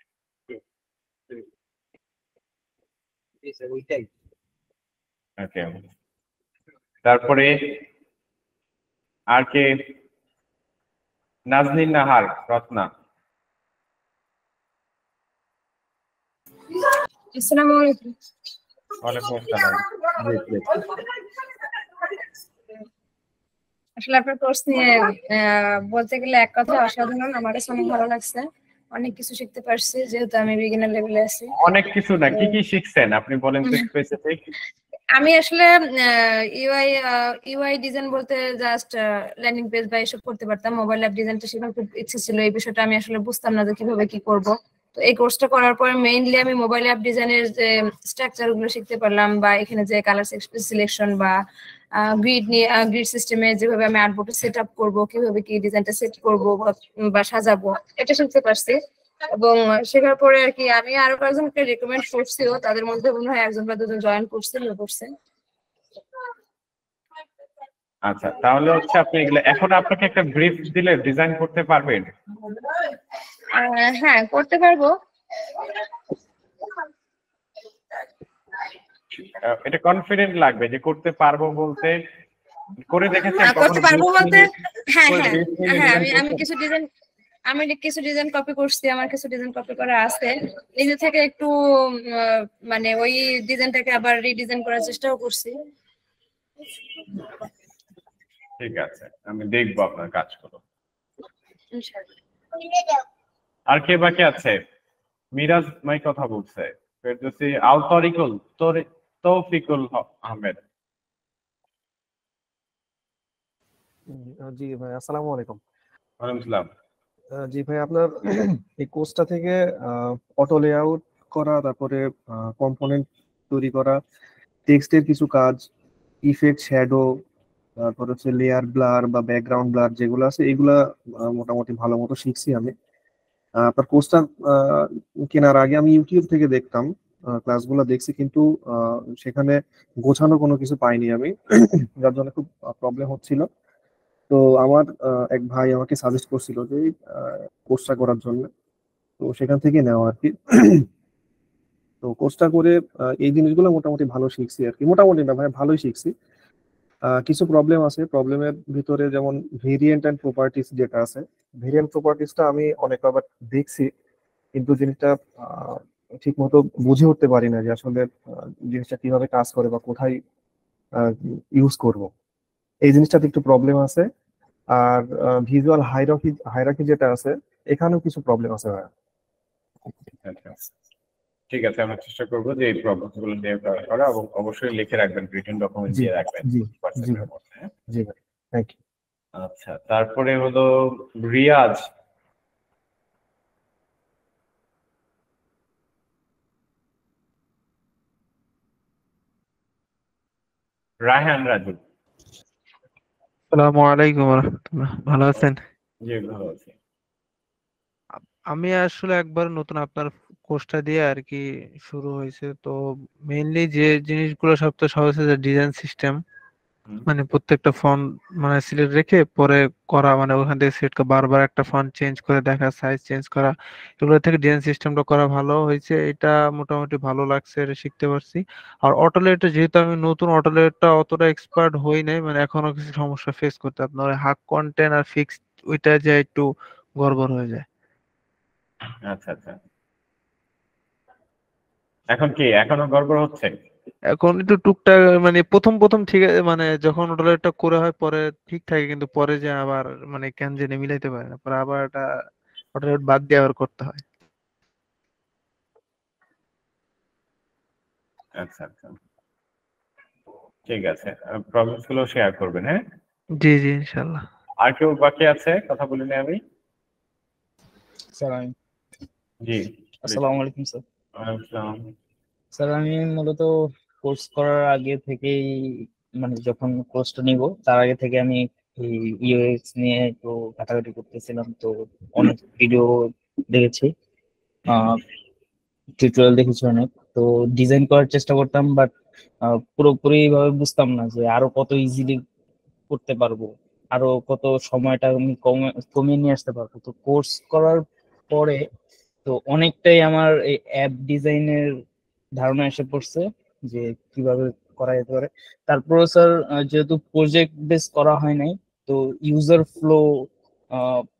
ওইটাই। ওকে, তারপরে আর কে? নাজনীন নাহার, রত্না। আসসালামু আলাইকুম। ওয়ালাইকুম আসসালাম। আসলে আপনার কোর্স নিয়ে বলতে গেলে এক কথা অসাধারণ, আমার কাছে অনেক ভালো লাগছে, অনেক কিছু শিখতে পারছি যেহেতু আমি বিগিনার লেভেলে আছি। অনেক কিছু না, কি কি শিখছেন আপনি বলেন তো স্পেসিফিক। আমি আসলে ইউআই ডিজাইন বলতে জাস্ট ল্যান্ডিং পেজ বা এসব করতে পারতাম, মোবাইল অ্যাপ ডিজাইনটা শেখার খুব ইচ্ছে ছিল, এই বিষয়টা আমি আসলে বুঝতাম না যে কিভাবে কি করব। তো এই কোর্সটা করার পরে মেইনলি আমি মোবাইল অ্যাপ ডিজাইনের যে স্ট্রাকচার গুলো শিখতে পারলাম, বা এখানে যে কালার সিলেকশন বা গ্রিড সিস্টেমে যেভাবে আমি আর্টবোর্ডে সেট আপ করবো, কিভাবে কি ডিজাইনটা সেট করবো বা সাজাবো, এটা শিখতে পারছি। এবং শেখার পরে আর কি আমি আরো কয়েকজনকে রেকমেন্ড করছিও, তাদের মধ্যে মনে হয় একজন বা দুজন জয়েন করছে। আচ্ছা, তাহলে হচ্ছে আপনি এগুলো এখন আপনাকে একটা ব্রিফ দিলে ডিজাইন করতে পারবেন? হ্যাঁ করতে পারবো। এটা কনফিডেন্ট লাগবে যে করতে পারবো বলতে, করে দেখেছেন? করতে পারবো বলতে হ্যাঁ আমি কিছু ডিজাইন কপি করছি, আমার কিছু ডিজাইন কপি করা আছে, নিজে থেকে একটু মানে ওই ডিজাইনটাকে আবার রিডিজাইন করার চেষ্টাও করছি। ঠিক আছে, আমি দেখবো আপনার কাজগুলো। আর কে বাকি আছে? মিরাজ মাই কথা বলছে, ফেরদৌসী আল তৌফিকুল আহমেদ। জি ভাই, আসসালামু আলাইকুম। ওয়ালাইকুম আসসালাম। জি ভাই, আপনার এই কোর্সটা থেকে অটো লেআউট করা, তারপরে কম্পোনেন্ট তৈরি করা, টেক্সটের কিছু কাজ, ইফেক্ট, শ্যাডো, তারপর হচ্ছে লেয়ার ব্লার বা ব্যাকগ্রাউন্ড ব্লার যেগুলো আছে এগুলা মোটামুটি ভালো মতো শিখছি আমি। আপনার কোর্সটা কেনার আগে আমি ইউটিউব থেকে দেখতাম, ক্লাসগুলো দেখছি, কিন্তু সেখানে গোছানো কোনো কিছু পাইনি আমি, যার জন্য খুব প্রবলেম হচ্ছিল। তো আমার এক ভাই আমাকে সাজেস্ট করছিল যে কোর্সটা করার জন্য, তো সেখান থেকে নেওয়া আর কি। তো কোর্সটা করে এই জিনিসগুলো মোটামুটি ভালো শিখছি আর কি, মোটামুটি না ভাই, ভালোই শিখছি। কিছু প্রবলেম আছে, প্রবলেমের ভিতরে যেমন ভেরিয়েন্ট অ্যান্ড প্রপার্টিস যেটা আছে, ভেরিয়েন্ট প্রপার্টিসটা আমি অনেকবার দেখছি, কিন্তু জিনিসটা ঠিক মতো বুঝে উঠতে পারি না যে আসলে জিনিসটা কিভাবে কাজ করে বা কোথায় ইউজ করব, এই জিনিসটাতে একটু প্রবলেম আছে। আর ভিজুয়াল হায়ারার্কি যেটা আছে, এখানেও কিছু প্রবলেম আছে ভাই। ঠিক আছে, আমরা চেষ্টা করবো যে এই প্রবলেমগুলো নিয়ে করা, এবং অবশ্যই লিখে রাখবেন, রিটেন ডকুমেন্ট দিয়ে রাখবেন। জি ভাই, থ্যাংক ইউ। আচ্ছা, তারপরে হলো রিয়াজ। রায়হান রাজু। আসসালামু আলাইকুম ওয়া রাহমাতুল্লাহ, ভালো আছেন? জি ভালো আছি। আমি আসলে একবার নতুন আপনার কোর্সটা দিয়ে আর কি শুরু হয়েছে, তো মেইনলি যে জিনিসগুলো সবচেয়ে সহজ হচ্ছে ডিজাইন সিস্টেম, মানে প্রত্যেকটা ফন্ট মানে সিলেক্ট রেখে পরে করা, মানে ওখান থেকে সিলেক্ট করে বারবার একটা ফন্ট চেঞ্জ করে দেখা, সাইজ চেঞ্জ করা, এগুলো থেকে ডিজাইন সিস্টেমটা করা ভালো হয়েছে। এটা মোটামুটি ভালো লাগছে, এটা শিখতে পারছি। আর অটোলেটে যেহেতু আমি নতুন, অটোলেটটা অতটা এক্সপার্ট হই নাই, মানে এখনো কিছু সমস্যা ফেস করতে, আপনার হাক কন্টেন্ট আর ফিক্সড ওইটা যে একটু গড়বড় হয়ে যায়। আচ্ছা আচ্ছা, এখন কি এখনো গড়বড় হচ্ছে? এখন একটু টুকটাক, মানে প্রথম প্রথম ঠিক আছে, মানে যখন অটোলেটটা করে হয় পরে ঠিক থাকে, কিন্তু পরে যে আবার মানে কেন জানি মিলাইতে পারে না, পরে আবার এটা অটোলেট বাদ দিয়ে আবার করতে হয়। আচ্ছা আচ্ছা, ঠিক আছে, প্রবলেমস গুলো শেয়ার করবেন। হ্যাঁ জি জি ইনশাল্লাহ। আর কেউ বাকি আছে কথা বলিনি আমি? স্যার আমি জি আসসালামু আলাইকুম স্যার। ওয়ালাইকুম আসসালাম। স্যার আমি মূলত কোর্স করার আগে থেকেই, মানে যখন কোর্সটা নিব তার আগে থেকে আমি এই ইউএক্স নিয়ে একটু ঘাটাঘাটি করতেছিলাম। তো অনেক ভিডিও দেখেছি, টিউটোরিয়াল দেখেছি অনেক। তো ডিজাইন করার চেষ্টা করতাম, বাট পুরোপুরি ভাবে বুঝতাম না যে আরো কত ইজিলি করতে পারবো, আরো কত সময়টা আমি কমিয়ে নিয়ে আসতে পারবো। তো কোর্স করার পরে তো অনেকটাই আমার এই অ্যাপ ডিজাইনের ধারণা এসে পড়ছে যে কিভাবে করা যেতে পারে। তারপরে স্যার যেহেতু প্রজেক্ট বেস করা হয় নাই, তো ইউজার ফ্লো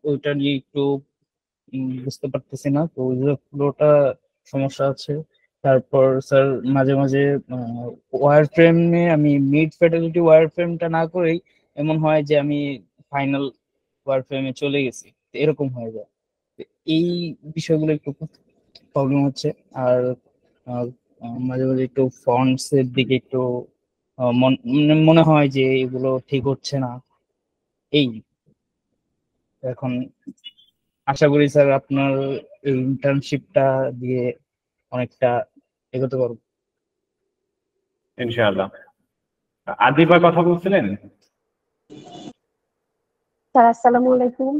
ওইটা নিয়ে একটু বুঝতে পারতেছি না, তো ইউজার ফ্লোটা সমস্যা আছে। তারপর স্যার মাঝে মাঝে ওয়ার ফ্রেমে আমি মিড ফ্যাটালিটি ওয়ার ফ্রেমটা না করেই এমন হয় যে আমি ফাইনাল ওয়ার ফ্রেমে চলে গেছি, তো এরকম হয়ে যায়। তো এই বিষয়গুলো একটু প্রবলেম হচ্ছে। আর আহ, মাঝে মাঝে একটু ফন্টস এর দিকে একটু মনে হয় যে এগুলো ঠিক হচ্ছে না। এই এখন আশা করি স্যার আপনার এই ইন্টার্নশিপটা দিয়ে অনেকটা এগোতে পারবো ইনশাআল্লাহ। আদিবা কথা বলছিলেন? স্যার আসসালামু আলাইকুম।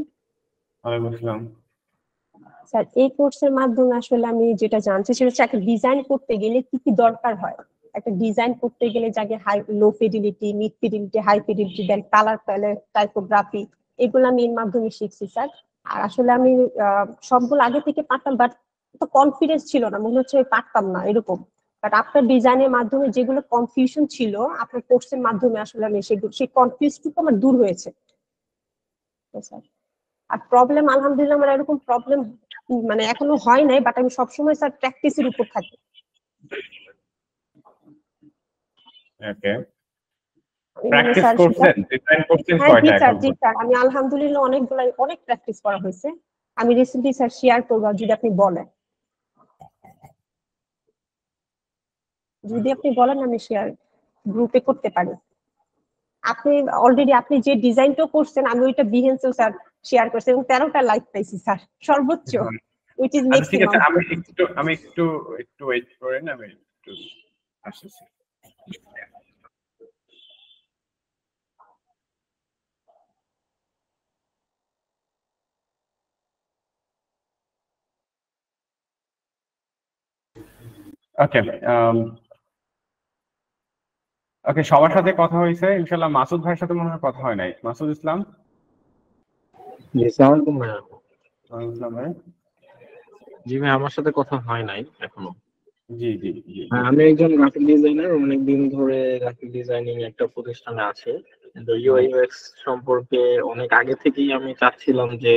ওয়ালাইকুম আসসালাম। স্যার এই কোর্সের মাধ্যমে আসলে আমি যেটা জানছি সেটা হচ্ছে একটা ডিজাইন করতে গেলে কি কি দরকার হয়। একটা ডিজাইন করতে গেলে যাকে high low fidelity, mid fidelity, high fidelity, then colour palette, typography, এগুলো আমি এর মাধ্যমে শিখছি স্যার। আর আসলে আমি সবগুলো আগে থেকে পারতাম, বাট তো কনফিডেন্স ছিল না, মনে হচ্ছে পারতাম না এরকম। বাট আপনার ডিজাইনের মাধ্যমে যেগুলো কনফিউশন ছিল আপনার কোর্সের মাধ্যমে আসলে আমি সেগুলো, সেই কনফিউজটুকু আমার দূর হয়েছে স্যার। আর প্রবলেম আলহামদুলিল্লাহ আমার এরকম প্রবলেম মানে এখনো হয় নাই, বাট আমি সবসময় স্যার প্র্যাকটিসের উপর থাকি। ওকে, প্র্যাকটিস করছেন, ডিজাইন করছেন কয়টা এখন? জি স্যার, আমি আলহামদুলিল্লাহ অনেক প্র্যাকটিস করা হয়েছে। আমি রিসেন্টলি স্যার শেয়ার করব যদি আপনি বলেন, আমি শেয়ার গ্রুপে করতে পারি। আপনি অলরেডি আপনি যে ডিজাইনটা করছেন আমি ওইটা বিহেন্সেও স্যার শেয়ার করছি এবং 13টা লাইক পাইছি স্যার সর্বোচ্চ, which is আচ্ছা ঠিক আছে, maximum। আমি একটু ওয়েট করেন, আমি একটু আসছি। ওকে ওকে, সবার সাথে কথা হয়েছে ইনশাআল্লাহ। মাসুদ ভাইয়ের সাথে মনে হয় কথা হয় নাই। মাসুদ ইসলাম। জি আসসালামু আলাইকুম ভাইয়া। ওয়ালাইকুম আসসালাম ভাই। জি ভাই, আমার সাথে কথা হয় নাই এখনো। জি জি জি, আমি একজন গ্রাফিক ডিজাইনার, অনেকদিন ধরে গ্রাফিক ডিজাইনিং একটা প্রতিষ্ঠানে আছে। কিন্তু ইউআই ইউএক্স সম্পর্কে অনেক আগে থেকেই আমি চাচ্ছিলাম যে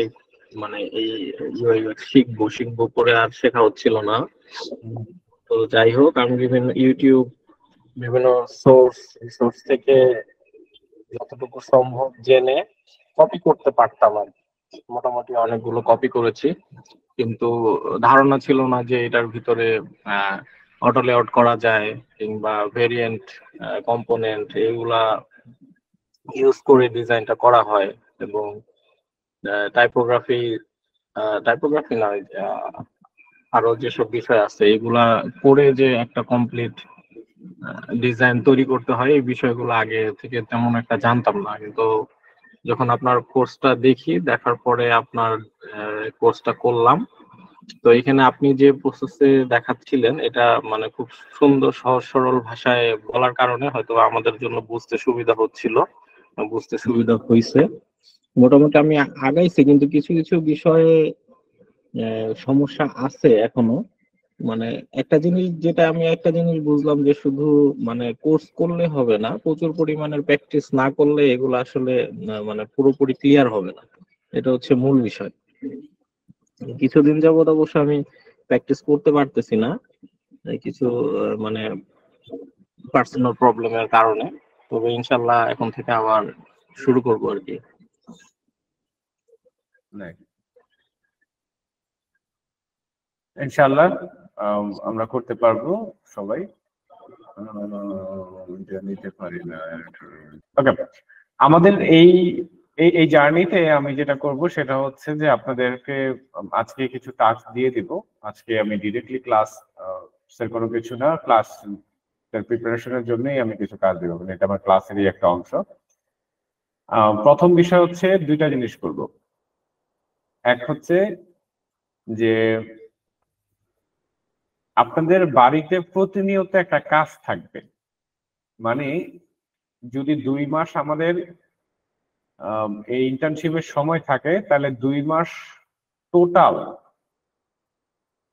মানে এই ইউআই ইউএক্স শিখবো করে আর শেখা হচ্ছিল না। তো যাই হোক, আমি বিভিন্ন ইউটিউব, বিভিন্ন সোর্স থেকে যতটুকু সম্ভব জেনে কপি করতে পারতাম আর মোটামুটি অনেকগুলো কপি করেছি, কিন্তু ধারণা ছিল না যে এটার ভিতরে অটো লেআউট করা যায় কিংবা ভেরিয়েন্ট কম্পোনেন্ট এগুলা ইউজ করে ডিজাইনটা করা হয়, এবং টাইপোগ্রাফি না, আরো যেসব বিষয় আছে এগুলা করে যে একটা কমপ্লিট ডিজাইন তৈরি করতে হয়, এই বিষয়গুলো আগে থেকে তেমন একটা জানতাম না। কিন্তু যখন আপনার কোর্সটা দেখার পরে আপনার কোর্সটা করলাম, তো এখানে আপনি যে প্রসেসে দেখাচ্ছিলেন এটা মানে খুব সুন্দর সহজ সরল ভাষায় বলার কারণে হয়তো আমাদের জন্য বুঝতে সুবিধা হচ্ছিল, বুঝতে সুবিধা হয়েছে। মোটামুটি আমি আগাইছি, কিন্তু কিছু কিছু বিষয়ে সমস্যা আছে এখনো। মানে একটা জিনিস বুঝলাম যে শুধু মানে কোর্স করলে হবে না, প্রচুর পরিমাণের প্র্যাকটিস না করলে এগুলো আসলে মানে পুরোপুরি ক্লিয়ার হবে না। এটা হচ্ছে মূল বিষয়। কিছুদিন যাবত অবশ্য আমি প্র্যাকটিস করতে পারতেছি না, কিছু মানে পার্সোনাল প্রবলেমের কারণে। তবে ইনশাল্লাহ এখন থেকে আবার শুরু করবো আর কি। ইনশাআল্লাহ আমরা করতে পারবো সবাই। নিতে পারি না। ওকে, আমাদের এই এই জার্নিতে আমি যেটা করব সেটা হচ্ছে যে আপনাদেরকে আজকে কিছু টাস্ক দিয়ে দিব। আজকে আমি ডিরেক্টলি ক্লাস কোনো কিছু না, ক্লাস প্রিপারেশনের জন্যই আমি কিছু কাজ দিব, মানে এটা আমার ক্লাসেরই একটা অংশ। প্রথম বিষয় হচ্ছে দুইটা জিনিস করব। এক হচ্ছে যে আপনাদের বাড়িতে প্রতিনিয়ত একটা কাজ থাকবে, মানে যদি 2 মাস আমাদের এই ইন্টার্নশিপের সময় থাকে তাহলে 2 মাস টোটাল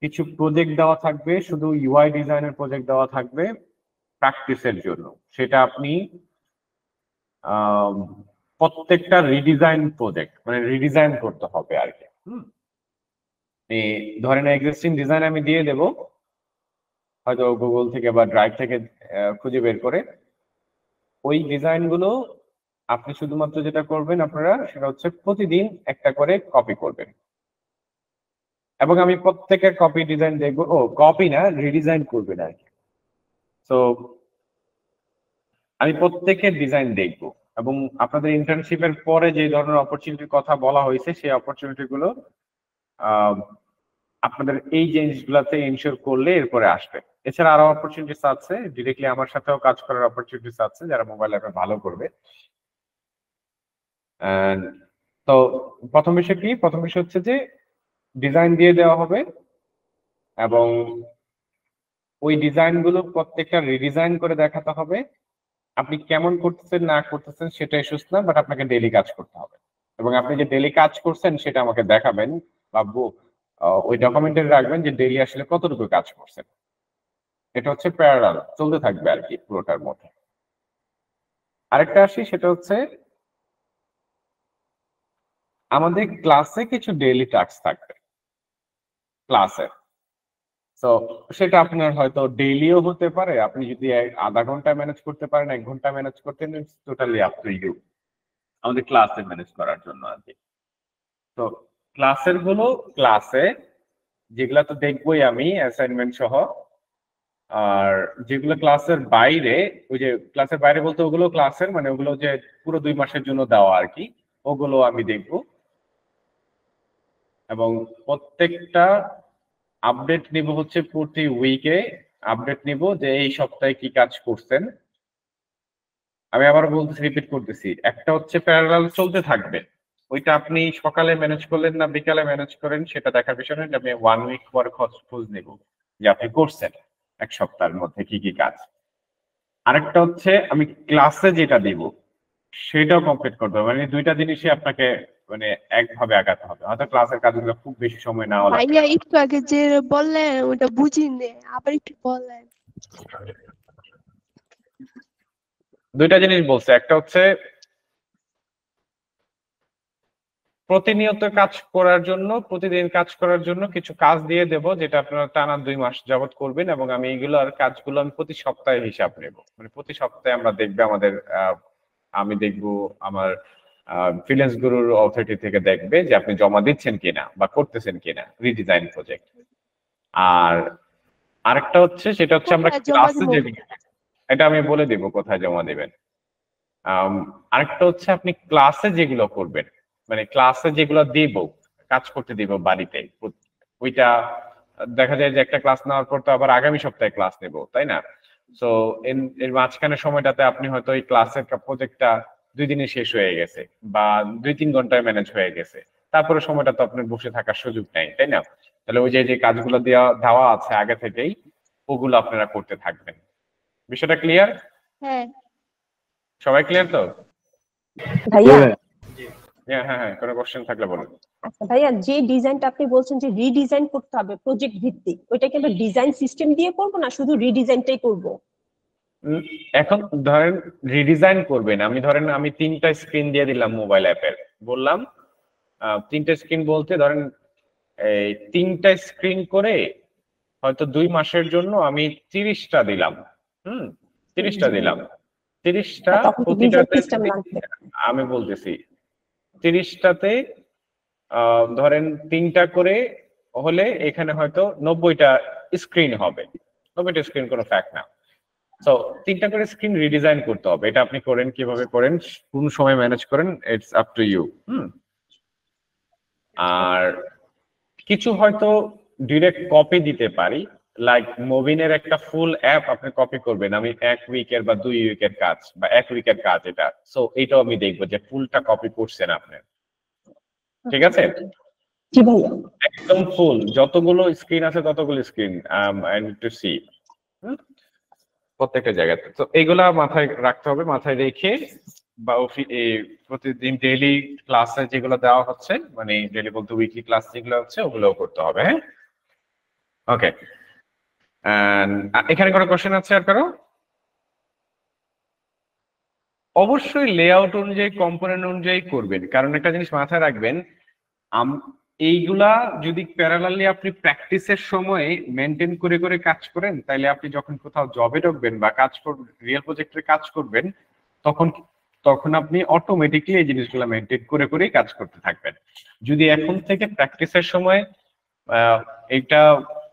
কিছু প্রজেক্ট দেওয়া থাকবে, শুধু ইউআই ডিজাইনের প্রজেক্ট দেওয়া থাকবে প্র্যাকটিসের জন্য। সেটা আপনি প্রত্যেকটা রিডিজাইন প্রজেক্ট, মানে রিডিজাইন করতে হবে আর কি। ধরেন এক্সিস্টিং ডিজাইন আমি দিয়ে দেব, হয়তো গুগল থেকে বা ড্রাইভ থেকে খুঁজে বের করে। ওই ডিজাইনগুলো আপনি শুধুমাত্র যেটা করবেন আপনারা সেটা হচ্ছে প্রতিদিন একটা করে কপি করবেন, এবং আমি প্রত্যেকের কপি ডিজাইন দেখবো। কপি না, রিডিজাইন করবেন আর কি। তো আমি প্রত্যেকের ডিজাইন দেখব, এবং আপনাদের ইন্টার্নশিপের পরে যে ধরনের অপরচুনিটির কথা বলা হয়েছে সেই অপরচুনিটি গুলো আপনাদের এই জিনিসগুলোতে ইনশিওর করলে এরপরে আসবে। এছাড়া আরো অপরচুনিটিস আছে, ডিরেক্টলি আমার সাথেও কাজ করার অপরচুনিটিস আছে যারা মোবাইল অ্যাপে ভালো করবে। তো প্রথম বিষয় কি? প্রথম বিষয় হচ্ছে যে ডিজাইন দিয়ে দেওয়া হবে, এবং ওই ডিজাইনগুলো প্রত্যেকটা রিডিজাইন করে দেখাতে হবে। আপনি কেমন করতেছেন না করতেছেন সেটা ইস্যুস না, বাট আপনাকে ডেইলি কাজ করতে হবে, এবং আপনি যে ডেইলি কাজ করছেন সেটা আমাকে দেখাবেন বা ওই ডকুমেন্টে রাখবেন যে ডেইলি আসলে কতটুকু কাজ করছেন। এটা হচ্ছে প্যারালাল চলতে থাকবে আর কি পুরোটার মধ্যে। আরেকটা আসি, সেটা হচ্ছে আমাদের ক্লাসে কিছু ডেইলি টাস্ক থাকবে ক্লাসে। তো সেটা আপনার হয়তো ডেইলিও হতে পারে, আপনি যদি আধা ঘন্টা ম্যানেজ করতে পারেন, 1 ঘন্টা ম্যানেজ করতে, টোটালি আপ টু ইউ আমাদের ক্লাসে ম্যানেজ করার জন্য আর কি। তো ক্লাসের গুলো ক্লাসে যেগুলা তো দেখবোই আমি অ্যাসাইনমেন্ট সহ, আর যেগুলো ক্লাসের বাইরে, ওই যে ক্লাসের বাইরে বলতে ওগুলো ক্লাসের মানে ওগুলো যে পুরো 2 মাসের জন্য দেওয়া আর কি, ওগুলো আমি দেখব। এবং প্রত্যেকটা আপডেট নিব হচ্ছে প্রতি উইকে আপডেট নিব যে এই সপ্তাহে কি কাজ করছেন। আমি আবার বলতেছি, রিপিট করতেছি, একটা হচ্ছে প্যারালাল চলতে থাকবে, ওইটা আপনি সকালে ম্যানেজ করলেন না বিকালে ম্যানেজ করেন সেটা দেখার বিষয় নয়। আমি 1 উইক পরে খোঁজ নেব যে আপনি করছেন 1 সপ্তাহের মধ্যে কি কি কাজ। আরেকটা হচ্ছে আমি ক্লাসে যেটা দিব সেটাও কমপ্লিট করতে হবে, মানে দুইটা জিনিসই আপনাকে মানে একভাবে আগাতে হবে। হয়তো ক্লাসের কাজগুলো খুব বেশি সময় নেওয়া লাগে। ভাইয়া একটু আগে যে বললেন ওটা বুঝিনি, আবার একটু বললেন। দুইটা জিনিস বলছে, একটা হচ্ছে প্রতিনিয়ত কাজ করার জন্য, প্রতিদিন কাজ করার জন্য কিছু কাজ দিয়ে দেব যেটা আপনারা টানা 2 মাস যাবত করবেন, এবং আমি এইগুলো আর কাজগুলো আমি প্রতি সপ্তাহে হিসাব নেব। মানে প্রতি সপ্তাহে আমরা দেখবে আমাদের আমি দেখব আমার ফ্রিল্যান্স গুরুর অথরিটি থেকে দেখবে যে আপনি জমা দিচ্ছেন কিনা বা করতেছেন কিনা রিডিজাইন প্রজেক্ট। আর আরেকটা হচ্ছে সেটা হচ্ছে আমরা ক্লাসে যে, এটা আমি বলে দেব কোথায় জমা দেবেন। আরেকটা হচ্ছে আপনি ক্লাসে যেগুলো করবেন, মানে ক্লাসে যেগুলো দিব কাজ করতে দিব বাড়িতে, ওইটা দেখা যায় যে একটা ক্লাস নেওয়ার পর তো আবার আগামী সপ্তাহে ক্লাস নেব, তাই না? সো এর মাঝখানে সময়টাতে আপনি হয়তো এই ক্লাসের প্রজেক্টটা 2 দিনে শেষ হয়ে গেছে বা 2-3 ঘন্টায় ম্যানেজ হয়ে গেছে, তারপরে সময়টা তো আপনার বসে থাকার সুযোগ নাই, তাই না? তাহলে ওই যে যে কাজগুলো দেওয়া আছে আগে থেকেই ওগুলো আপনারা করতে থাকবেন। বিষয়টা ক্লিয়ার? হ্যাঁ সবাই ক্লিয়ার তো? ভাইয়া হ্যাঁ হ্যাঁ হ্যাঁ, কোনো কোশ্চেন থাকলে বলুন। আচ্ছা ভাইয়া, যে ডিজাইনটা আপনি বলছেন যে রিডিজাইন করতে হবে প্রজেক্ট ভিত্তিক, ওইটা কি আমরা ডিজাইন সিস্টেম দিয়ে করব না শুধু রিডিজাইনটাই করব? এখন ধরেন রিডিজাইন করবেন, ধরেন আমি 3টা স্ক্রিন দিয়ে দিলাম মোবাইল অ্যাপের, বললাম 3টা স্ক্রিন বলতে ধরেন এই 3টা স্ক্রিন করে হয়তো 2 মাসের জন্য আমি 30টা দিলাম। 30টা দিলাম, 30টা প্রতিটাতে আমি বলতেছি 30টাতে ধরেন 3টা করে হলে এখানে হয়তো 90টা স্ক্রিন হবে। 90টা স্ক্রিন কোনো ফ্যাক্ট না। সো 3টা করে স্ক্রিন রিডিজাইন করতে হবে। এটা আপনি করেন, কিভাবে করেন, কোন সময় ম্যানেজ করেন, ইটস আপ টু ইউ। আর কিছু হয়তো ডিরেক্ট কপি দিতে পারি, লাইক মুভিনের একটা ফুল অ্যাপ আপনি কপি করবেন, আমি 1 উইকের বা 2 উইকের কাজ বা 1 উইকের কাজ এটা। সো এইটাও আমি দেখবো যে ফুলটা কপি করছেন আপনি, ঠিক আছে? জি ভাইয়া। একদম ফুল যতগুলো স্ক্রিন আছে ততগুলো screen I need to see প্রত্যেকটা জায়গাতে। তো এইগুলা মাথায় রাখতে হবে, মাথায় রেখে বা প্রতিদিন ডেইলি ক্লাসে যেগুলো দেওয়া হচ্ছে, মানে ডেইলি বলতে উইকলি ক্লাস যেগুলো হচ্ছে ওগুলোও করতে হবে। হ্যাঁ, ওকে। এখানে কোনো কোশ্চেন আছে আর কারো? অবশ্যই লেআউট অনুযায়ী, কম্পোনেন্ট অনুযায়ী করবেন, কারণ একটা জিনিস মাথায় রাখবেন, এইগুলা যদি প্যারালালি আপনি প্র্যাকটিসের সময় মেনটেন করে করে কাজ করেন, তাহলে আপনি যখন কোথাও জবে ঢুকবেন বা কাজ করবেন, রিয়েল প্রজেক্টে কাজ করবেন, তখন আপনি অটোমেটিকলি এই জিনিসগুলো মেনটেন করে করেই কাজ করতে থাকবেন। যদি এখন থেকে প্র্যাকটিসের সময় এটা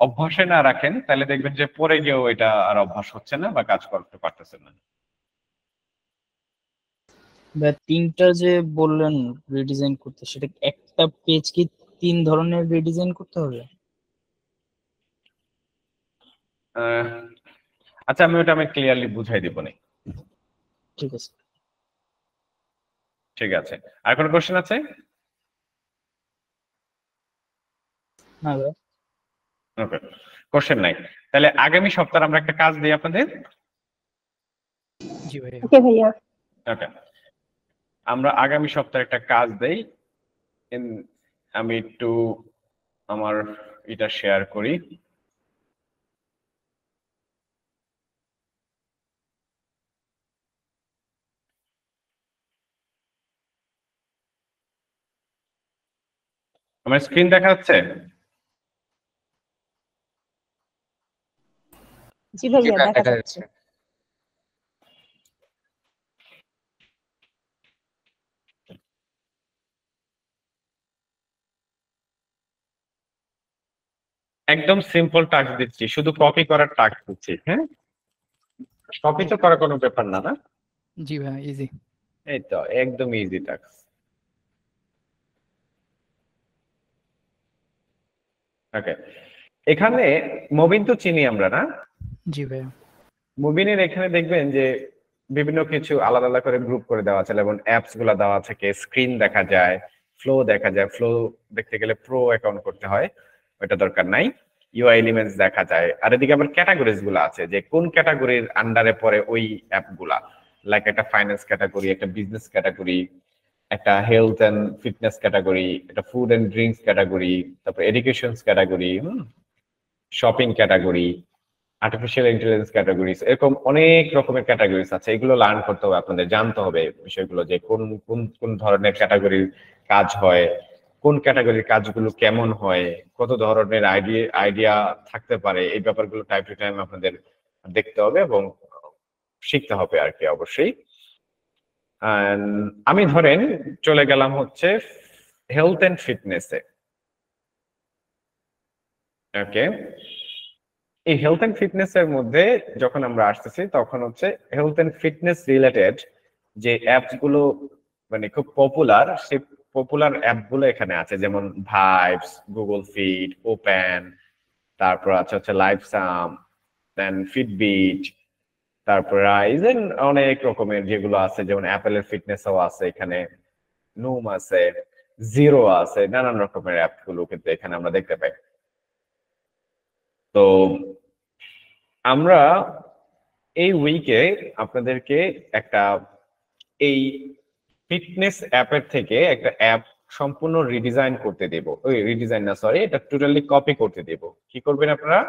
অভ্যাসে না রাখেন, তাহলে দেখবেন যে পরে গিয়েও এটা আর অভ্যাস হচ্ছে না বা কাজ করতে পারতেছেন না। 3টা যে বললেন রিডিজাইন করতে, সেটা একটা পেজ কি 3 ধরনের রিডিজাইন করতে হবে? আচ্ছা, আমি ক্লিয়ারলি বুঝাই দিব না। ঠিক আছে, ঠিক আছে। আর কোনো কোশ্চেন আছে? না ভাই, ওকে, কোশ্চেন নাই। তাহলে আগামী সপ্তাহে আমরা একটা কাজ দিই আপনাদের। জি ভাইয়া। ওকে ভাইয়া। ওকে, আমরা আগামী সপ্তাহে একটা কাজ দেই। আমি একটু আমার এটা শেয়ার করি। আমার স্ক্রিন দেখা যাচ্ছে? জি ভাইয়া, দেখা যাচ্ছে। একদম সিম্পল টাস্ক দিচ্ছি, শুধু কপি করার টাস্ক দিচ্ছি। হ্যাঁ, কপি তো করার কোনো ব্যাপার না, না? জি ভাইয়া, ইজি। এই তো একদম ইজি টাস্ক। ওকে, এখানে মুবিন তো চিনি আমরা, না? জি ভাইয়া। মুবিনের এখানে দেখবেন যে বিভিন্ন কিছু আলাদা আলাদা করে গ্রুপ করে দেওয়া আছে, যেমন অ্যাপস গুলা দেওয়া আছে, স্ক্রিন দেখা যায়, ফ্লো দেখা যায়। ফ্লো দেখতে গেলে প্রো অ্যাকাউন্ট করতে হয়, ওটা দরকার নাই। ইউআই এলিমেন্টস দেখা যায়। আর এদিকে আবার ক্যাটাগরিজ গুলো আছে, যে কোন ক্যাটাগরির আন্ডারে পড়ে ওই অ্যাপ গুলা, লাইক একটা ফাইন্যান্স ক্যাটাগরি, একটা বিজনেস ক্যাটাগরি, একটা হেলথ এন্ড ফিটনেস ক্যাটাগরি, একটা ফুড এন্ড ড্রিঙ্কস ক্যাটাগরি, তারপর educations category, shopping category, artificial intelligence categories, এরকম অনেক রকমের ক্যাটাগরিজ আছে। এগুলো লার্ন করতে হবে, আপনাদের জানতে হবে বিষয়গুলো, যে কোন কোন কোন ধরনের ক্যাটাগরির কাজ হয়, কোন ক্যাটাগরির কাজগুলো কেমন হয়, কত ধরনের আইডিয়া থাকতে পারে, এই ব্যাপারগুলো টাইম টু টাইম আপনাদের দেখতে হবে এবং শিখতে হবে আর কি, অবশ্যই। আমি ধরেন চলে গেলাম হচ্ছে হেলথ এন্ড ফিটনেসে। ওকে, এই হেলথ এন্ড ফিটনেস এর মধ্যে যখন আমরা আসতেছি, তখন হচ্ছে হেলথ এন্ড ফিটনেস রিলেটেড যে অ্যাপস গুলো মানে খুব পপুলার, সেই পপুলার অ্যাপ গুলো এখানে আছে, যেমন ভাইবস, গুগল ফিট, ওপেন, তারপর আছে হচ্ছে লাইফসাম, দেন ফিটবিট, তারপর রাইজেন, অনেক রকমের যেগুলো আছে, যেমন অ্যাপেলের ফিটনেসও আছে এখানে, নুম আছে, জিরো আছে, নানান রকমের অ্যাপ গুলো কিন্তু এখানে আমরা দেখতে পাই। তো আমরা এই উইকে আপনাদেরকে একটা এই ফিটনেস অ্যাপের থেকে একটা অ্যাপ সম্পূর্ণ রিডিজাইন করতে দেব। ওই রিডিজাইন না, সরি, এটা টোটালি কপি করতে দেব। কি করবেন আপনারা?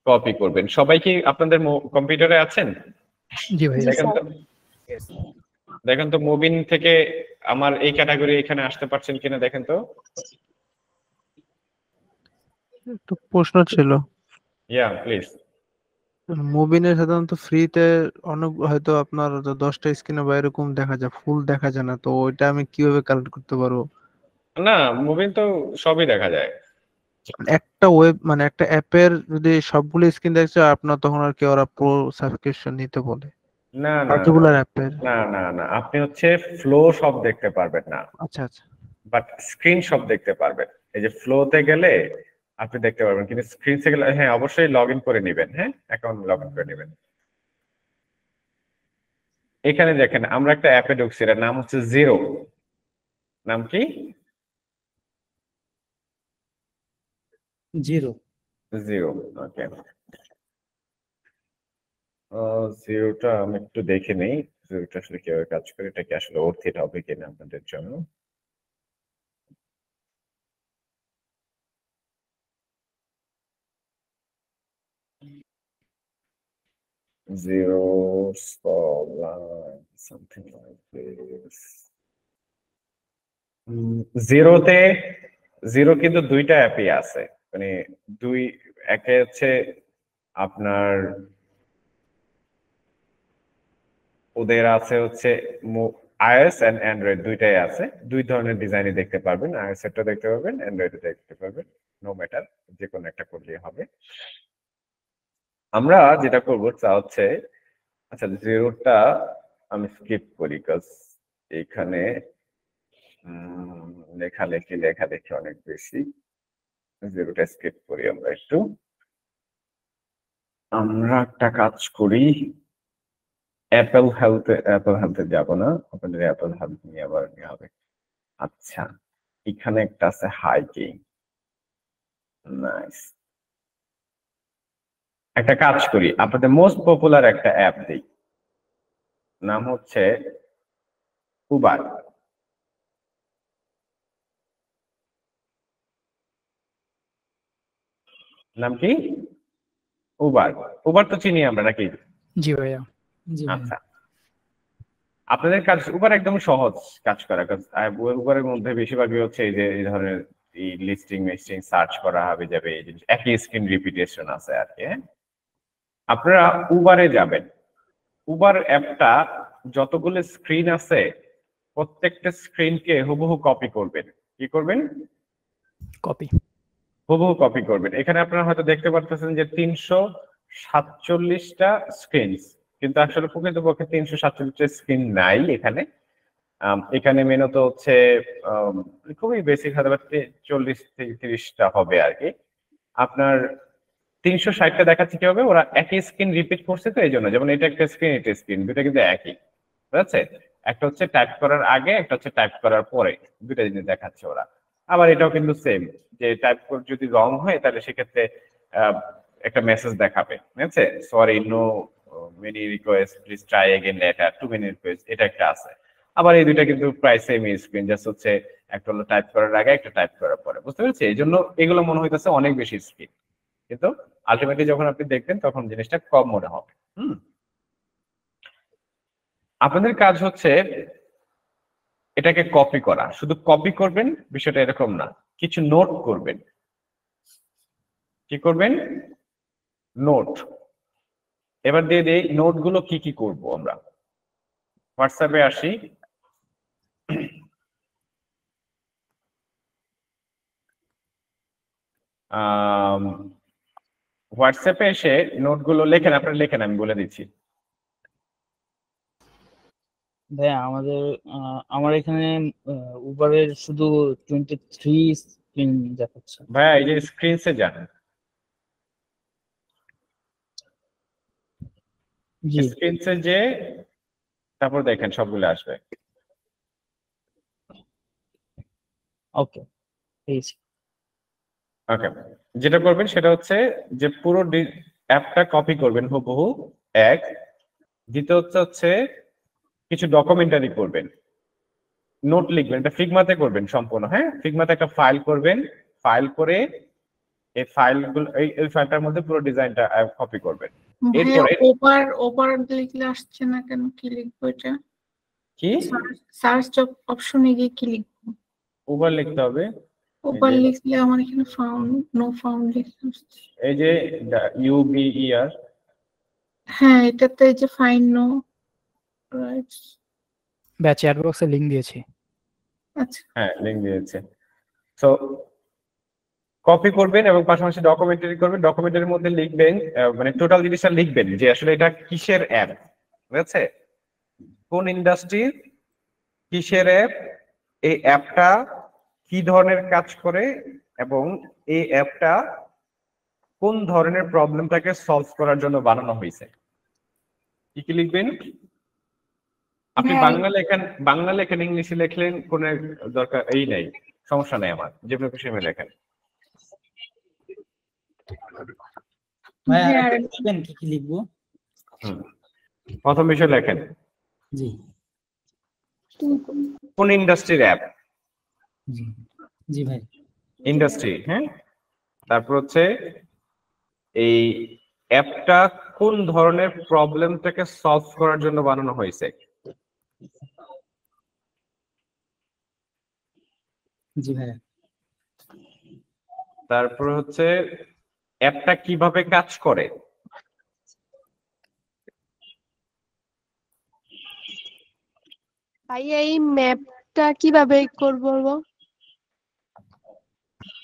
কপি করবেন। সবাই কি আপনাদের কম্পিউটারে আছেন? জি ভাই। দেখেন তো মুবিন থেকে আমার এই ক্যাটাগরি এখানে আসতে পারছেন কিনা দেখেন তো। একটু প্রশ্ন ছিল। ইয়া প্লিজ। মুবিনে সাধারণত ফ্রিতে অনেক হয়তো আপনার 10টা স্ক্রিনে বা এরকম দেখা যায়, ফুল দেখা যায় না, তো ওইটা আমি কিভাবে কালেক্ট করতে পারবো? না, মুবিন তো সবই দেখা যায়। একটা ওয়েব মানে একটা অ্যাপের যদি সবগুলো স্ক্রিন দেখছে আপনার, তখন আর কি ওরা প্রো সাবস্ক্রিপশন নিতে বলে? না না পার্টিকুলার অ্যাপের না না না, আপনি হচ্ছে ফ্লো সব দেখতে পারবেন না, আচ্ছা আচ্ছা, বাট স্ক্রিন সব দেখতে পারবেন। এই যে ফ্লোতে গেলে আপনি দেখতে পারবেন, কিন্তু স্ক্রিনসে গেলে হ্যাঁ অবশ্যই লগ ইন করে নেবেন। হ্যাঁ, অ্যাকাউন্ট লগ ইন করে নেবেন। এখানে দেখেন আমরা একটা অ্যাপে ঢুকছি, এর নাম হচ্ছে জিরো। নাম কি? জিরো। জিরো, ওকে। জিরোটা আমি একটু দেখে নেই, জিরোটা আসলে কিভাবে কাজ করে, এটা কি আসলে অর্থিত হবে কিনা আপনাদের জন্য। Zero line, something like this. জিরোতে জিরো কিন্তু দুইটা অ্যাপই আছে, মানে দুই, একে হচ্ছে আপনার ওদের আছে হচ্ছে iOS এন্ড অ্যান্ড্রয়েড দুইটাই আছে। দুই ধরনের ডিজাইনই দেখতে পারবেন, iOS এরটা দেখতে পারবেন, অ্যান্ড্রয়েডে দেখতে পারবেন, নো ম্যাটার, যে কোনো একটা করলেই হবে। আমরা যেটা করবো তা হচ্ছে, আচ্ছা জিরোটা আমি স্কিপ করি, কাজ এখানে লেখালেখি অনেক বেশি। জিরোটা স্কিপ করি আমরা একটু। আমরা একটা কাজ করি, অ্যাপল হেলথে যাব না, আপনাদের অ্যাপল হেলথ নিয়ে আবার নিয়ে হবে। আচ্ছা, এখানে একটা আছে হাইকিং, নাইস। একটা কাজ করি, আপনাদের মোস্ট পপুলার একটা অ্যাপ দিই, নাম হচ্ছে উবার। নাম কি? উবার। উবার তো চিনি আমরা নাকি? জি ভাইয়া। আচ্ছা, আপনাদের কাজ উবার একদম সহজ কাজ করা, উবারের মধ্যে বেশিরভাগই হচ্ছে এই যে এই ধরনের লিস্টিং মিস্টিং সার্চ করা হবে, যাবে এই জিনিস, একই স্ক্রিন রিপিটেশন আছে আর কি। আপনারা উবারে যাবেন, উবার অ্যাপটা যতগুলো স্ক্রিন আছে প্রত্যেকটা স্ক্রিনকে হুবহু কপি করবেন। কি করবেন? কপি। হুবহু কপি করবেন। এখানে আপনারা হয়তো দেখতে পারতেছেন যে 347টা স্ক্রিন, কিন্তু আসলে প্রকৃতপক্ষে 347টা স্ক্রিন নাই এখানে। এখানে মেনত হচ্ছে খুবই বেসিক হয়তো 40 থেকে 30টা হবে আর কি। আপনার 360টা দেখাচ্ছে কি হবে, ওরা একই স্ক্রিন রিপিট করছে তো এই জন্য, যেমন এটা একটা স্ক্রিন, এটা স্ক্রিন, দুটো কিন্তু একই, ঠিক আছে? একটা হচ্ছে টাইপ করার আগে, একটা হচ্ছে টাইপ করার পরে, দুটো জিনিস দেখাচ্ছে ওরা। আবার এটাও কিন্তু সেম, যে টাইপ করে যদি রং হয় তাহলে সেক্ষেত্রে একটা মেসেজ দেখাবে, ঠিক আছে? Sorry, no many request, please try again later, too many request, এটা একটা আছে। আবার এই দুইটা কিন্তু প্রায় সেম স্ক্রিন, জাস্ট হচ্ছে একটা হলো টাইপ করার আগে, একটা টাইপ করার পরে, বুঝতে পেরেছি? এই জন্য এগুলো মনে হইতেছে অনেক বেশি স্ক্রিন, কিন্তু আলটিমেটলি যখন আপনি দেখবেন তখন জিনিসটা কম মনে হবে। আপনাদের কাজ হচ্ছে এটাকে কপি করা, শুধু কপি করবেন, বিষয়টা এরকম না, কিছু নোট করবেন। কি করবেন? নোট। এবার দিয়ে দিই নোটগুলো কি কি করব আমরা। হোয়াটসঅ্যাপে আসি, হোয়াটসঅ্যাপে এসে নোটগুলো লেখেন, আপনারা লেখেন, আমি বলে দিচ্ছি। ভাইয়া আমার এখানে উবারের শুধু 23 স্ক্রিন দেখাচ্ছে। ভাইয়া এই যে স্ক্রিনসে যান, স্ক্রিনসে যে তারপর দেখেন সবগুলো আসবে। ওকে, পেয়েছি। ওকে, যেটা করবেন সেটা হচ্ছে যে পুরো অ্যাপটা কপি করবেন হুবহু এক। দ্বিতীয় হচ্ছে কিছু ডকুমেন্টারি করবেন, নোট লিখবেন, এটা ফিগমাতে করবেন সম্পূর্ণ। হ্যাঁ, ফিগমাতে একটা ফাইল করবেন, ফাইল করে এই ফাইলগুলো এই ফাইলটার মধ্যে পুরো ডিজাইনটা কপি করবেন। ভাইয়া এরপরে ওভার লিখলে আসছে না কেন? কি লিখবো এটা? কি সার্চ অপশনে গিয়ে কি লিখবো? ওভার লিখতে হবে। ওভার লিখলে আমার এখানে নো ফাউন্ড লিখতে আসছে। এই যে UBER, হ্যাঁ, এটাতে এই যে find no rights. Batch chat বক্সে লিংক দিয়েছি। আচ্ছা, হ্যাঁ লিংক দিয়েছে। সো কপি করবেন এবং পাশাপাশি ডকুমেন্টারি করবেন। ডকুমেন্টারির মধ্যে লিখবেন মানে টোটাল জিনিসটা লিখবেন যে আসলে এটা কিসের অ্যাপ, ঠিক আছে, কোন ইন্ডাস্ট্রির কিসের অ্যাপ, এই অ্যাপটা কি ধরনের কাজ করে এবং এই অ্যাপটা কোন ধরনের প্রবলেমটাকে সলভ করার জন্য বানানো হয়েছে। কি কি লিখবেন? আপনি বাংলা লেখেন ইংলিশে লেখলেন কোনো দরকার এই নাই, সমস্যা নাই, আমার যেগুলো খুশি আমি লেখেন। কি কি লিখবো? প্রথম বিষয় লেখেন জি কোন ইন্ডাস্ট্রির অ্যাপ। জি ভাই, ইন্ডাস্ট্রি। হ্যাঁ, তারপর হচ্ছে এই অ্যাপটা কোন ধরনের প্রবলেমটাকে সলভ করার জন্য বানানো হয়েছে। জি ভাই, তারপর হচ্ছে অ্যাপটা কিভাবে কাজ করে। ভাইয়া এই ম্যাপটা কিভাবে করবো?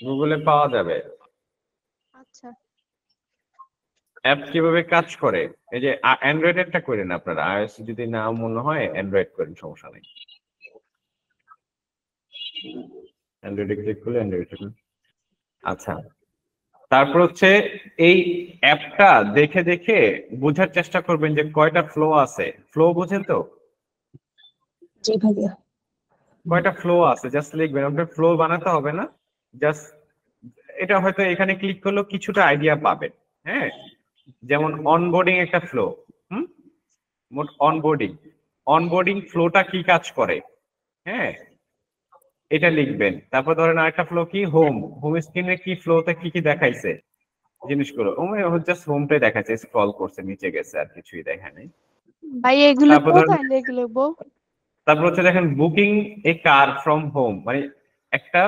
গুগলে পাওয়া যাবে। আচ্ছা, অ্যাপ কিভাবে কাজ করে, এই যে অ্যান্ড্রয়েডেরটা করেন আপনারা, iOS যদি না মনে হয় অ্যান্ড্রয়েড করেন, সমস্যা নেই। অ্যান্ড্রয়েডে ক্লিক করলে অ্যান্ড্রয়েড। আচ্ছা, তারপর হচ্ছে এই অ্যাপটা দেখে দেখে বোঝার চেষ্টা করবেন যে কয়টা ফ্লো আছে। ফ্লো বোঝেন তো? জি ভাইয়া, কয়টা ফ্লো আছে জাস্ট লিখবেন। আপনার ফ্লো বানাতে হবে না, জাস্ট এটা হয়তো এখানে ক্লিক করলেও কিছুটা আইডিয়া পাবেন। হ্যাঁ, যেমন অনবোর্ডিং একটা ফ্লো। মোট অনবোর্ডিং ফ্লোটা কি কাজ করে, হ্যাঁ এটা লিখবেন। তারপর ধরেন আরেকটা ফ্লো কি, হোম স্ক্রিনে কি ফ্লোতে কি কি দেখাইছে জিনিসগুলো, জাস্ট হোমটাই দেখাচ্ছে, স্ক্রল করছে নিচে গেছে, আর কিছুই দেখায় নাই। ভাই এগুলো কোথায় লিখবো? তারপর হচ্ছে দেখেন booking A car from home, মানে একটা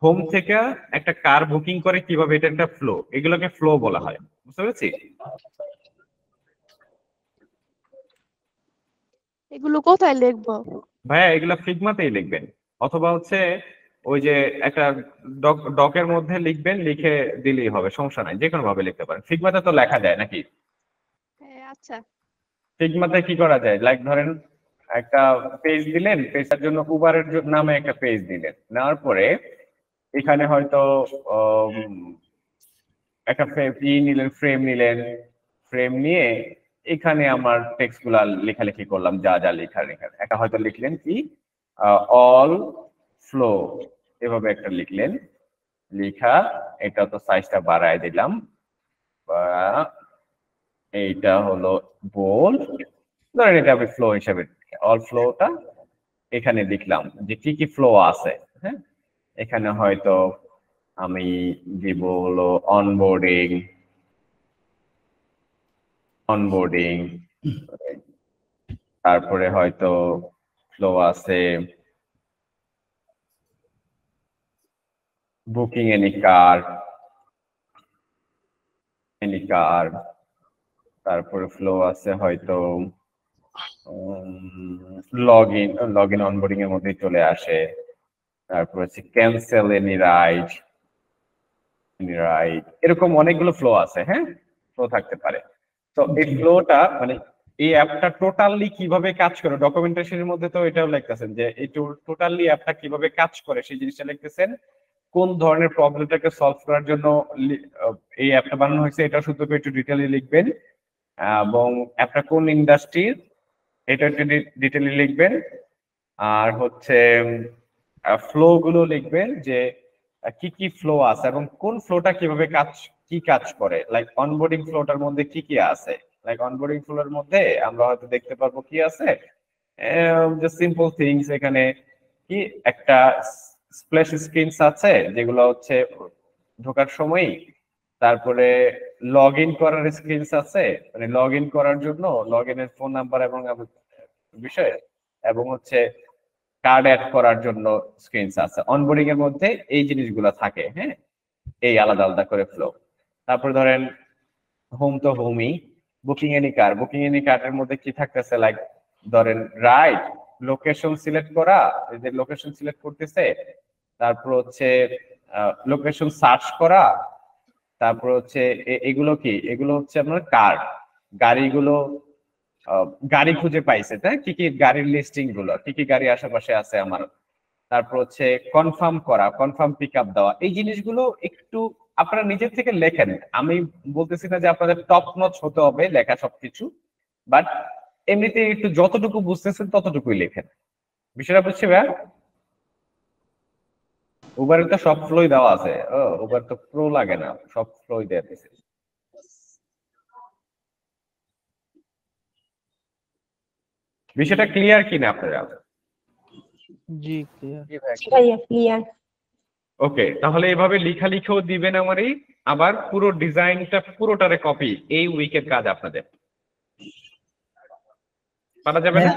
হোম থেকে একটা কার বুকিং করে কিভাবে, এটা একটা ফ্লো, এগুলোকে ফ্লো বলা হয়। বুঝতে পেরেছি? এগুলো কোথায় লিখবো? ভাইয়া এগুলো ফিগমাতেই লিখবেন, অথবা হচ্ছে ওই যে একটা ডকের মধ্যে লিখবেন, লিখে দিলেই হবে, সমস্যা নাই, যে কোনো ভাবে লিখতে পারেন। ফিগমাতে তো লেখা যায় নাকি? হ্যাঁ, আচ্ছা। ফিগমাতে কি করা যায়, লাইক ধরেন একটা পেজ দিলেন, পেজটার জন্য উবারের নামে একটা পেজ দিলেন, নেওয়ার পরে এখানে হয়তো একটা ফ্রেম নিয়ে এখানে আমার টেক্সট গুলা লেখালেখি করলাম, যা যা লেখার একটা হয়তো লিখলেন কি অল ফ্লো, এভাবে একটা লিখলেন, লেখা এটা তো সাইজটা বাড়ায় দিলাম, এইটা হলো বোল্ড, ধরেন এটা আমি ফ্লো হিসাবে অল ফ্লোটা এখানে লিখলাম যে কি কি ফ্লো আছে। হ্যাঁ, এখানে হয়তো আমি দিব হলো অনবোর্ডিং, তারপরে হয়তো ফ্লো আছে বুকিং এনি কার, তারপরে ফ্লো আছে হয়তো লগ ইন অনবোর্ডিং এর মধ্যে চলে আসে, তারপর হচ্ছে ক্যান্সেল এনি রাইড, এরকম অনেকগুলো ফ্লো আছে। হ্যাঁ, ফ্লো থাকতে পারে। তো এই ফ্লোটা মানে এই অ্যাপটা টোটালি কিভাবে কাজ করে, ডকুমেন্টেশনের মধ্যে তো এটাও লিখতেছেন যে এই টোটালি অ্যাপটা কিভাবে কাজ করে সেই জিনিসটা লিখতেছেন, কোন ধরনের প্রবলেমটাকে সলভ করার জন্য এই অ্যাপটা বানানো হয়েছে এটা শুধু একটু ডিটেইলি লিখবেন, এবং অ্যাপটা কোন ইন্ডাস্ট্রির এটা একটু ডিটেইলি লিখবেন, আর হচ্ছে ফ্লো গুলো লিখবেন যে কি কি ফ্লো আছে এবং কোন ফ্লোটা কিভাবে কাজ করে, লাইক অনবোর্ডিং ফ্লোটার মধ্যে কি কি আছে। লাইক অনবোর্ডিং ফ্লোর মধ্যে আমরা হয়তো দেখতে পারবো কি আছে, যে সিম্পল থিংস, এখানে কি একটা স্প্ল্যাশ স্ক্রিনস আছে যেগুলো হচ্ছে ঢোকার সময়ই, তারপরে লগ ইন করার স্ক্রিনস আছে, মানে লগ ইন করার জন্য লগ ইনের ফোন নাম্বার এবং বিষয়, এবং হচ্ছে কার্ড অ্যাড করার জন্য স্ক্রিনস আছে। অনবোর্ডিং এর মধ্যে এই জিনিসগুলো থাকে, হ্যাঁ, এই আলাদা আলাদা করে ফ্লো। তারপর ধরেন হোম তো হোমই, বুকিং এনি কার্ডের মধ্যে কি থাকতেছে, লাইক ধরেন রাইড, লোকেশন সিলেক্ট করা, এই যে লোকেশন সিলেক্ট করতেছে, তারপর হচ্ছে লোকেশন সার্চ করা, তারপর হচ্ছে এগুলো কি, এগুলো হচ্ছে আপনার কার্ড, গাড়িগুলো গাড়ি খুঁজে পাইছে, তাই কি কি গাড়ির লিস্টিং গুলো, কি কি গাড়ি আশেপাশে আছে আমার, তারপর হচ্ছে কনফার্ম করা, কনফার্ম পিক আপ দেওয়া। এই জিনিসগুলো একটু আপনারা নিজের থেকে লেখেন, আমি বলতেছি না যে আপনাদের টপ নচ হতে হবে লেখা সবকিছু, বাট এমনিতে একটু যতটুকু বুঝতেছেন ততটুকুই লেখেন। বিষয়টা বুঝছি ভাই? উবারে তো সব ফ্লোই দেওয়া আছে, উবার তো প্রো লাগে না, সব ফ্লোই দেওয়া আছে। বিষয়টা ক্লিয়ার কিনা আপনারা? জি ক্লিয়ার। ক্লিয়ার। ওকে, তাহলে এভাবে লিখাও দিবেন আমারই, আবার পুরো ডিজাইনটা পুরোটারে কপি, এই উইকের কাজ আপনাদের পারা যাবে না?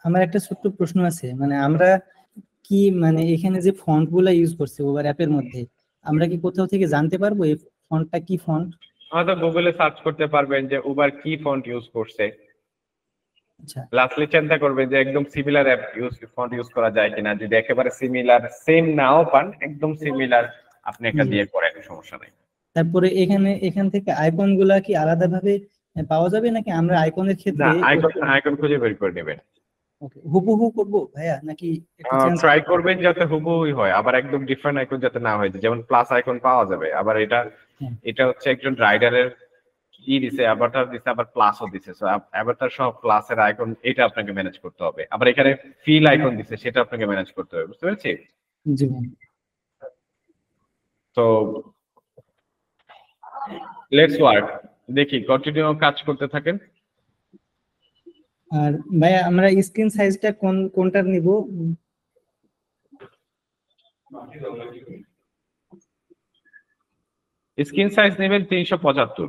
আমার একটা ছোট্ট প্রশ্ন আছে, মানে আমরা কি মানে এখানে যে ফন্ট গুলা ইউজ করছে ওভার অ্যাপের মধ্যে, আমরা কি কোথাও থেকে জানতে পারবো এই ফন্টটা কি ফন্ট? হয়তো গুগলে সার্চ করতে পারবেন যে উবার কি ফন্ট ইউজ করছে। আচ্ছা, লাস্টলি চিন্তা করবেন যে একদম সিমিলার ফন্ট ইউজ করা যায় কিনা, যদি একেবারে সিমিলার সেম নাও পান, একদম সিমিলার আপনি একটা দিয়ে করেন, সমস্যা নাই। তারপরে এখান থেকে আইকন গুলা কি আলাদাভাবে পাওয়া যাবে নাকি আমরা আইকনের ক্ষেত্রে না, আইকন খুঁজে বের করে নেবেন। ওকে, হুবহু করবো ভাইয়া নাকি ট্রাই করবেন যাতে হুবহুই হয়, আবার একদম ডিফারেন্ট আইকন যাতে না হয়, যেমন প্লাস আইকন পাওয়া যাবে, আবার এটা হচ্ছে একজন রাইডারের কি দিছে, অ্যাভাটার দিছে, আবার প্লাসও দিছে, সো অ্যাভাটার সহ প্লাসের আইকন এটা আপনাকে ম্যানেজ করতে হবে, আবার এখানে ফিল আইকন দিছে সেটা আপনাকে ম্যানেজ করতে হবে, বুঝতে পেরেছি? জি। তো লেটস ওয়ার্ক, দেখি কন্টিনিউ কাজ করতে থাকেন। আর ভাইয়া আমরা স্ক্রিন সাইজটা কোনটার নিব? স্ক্রিন সাইজ নেবেন 375।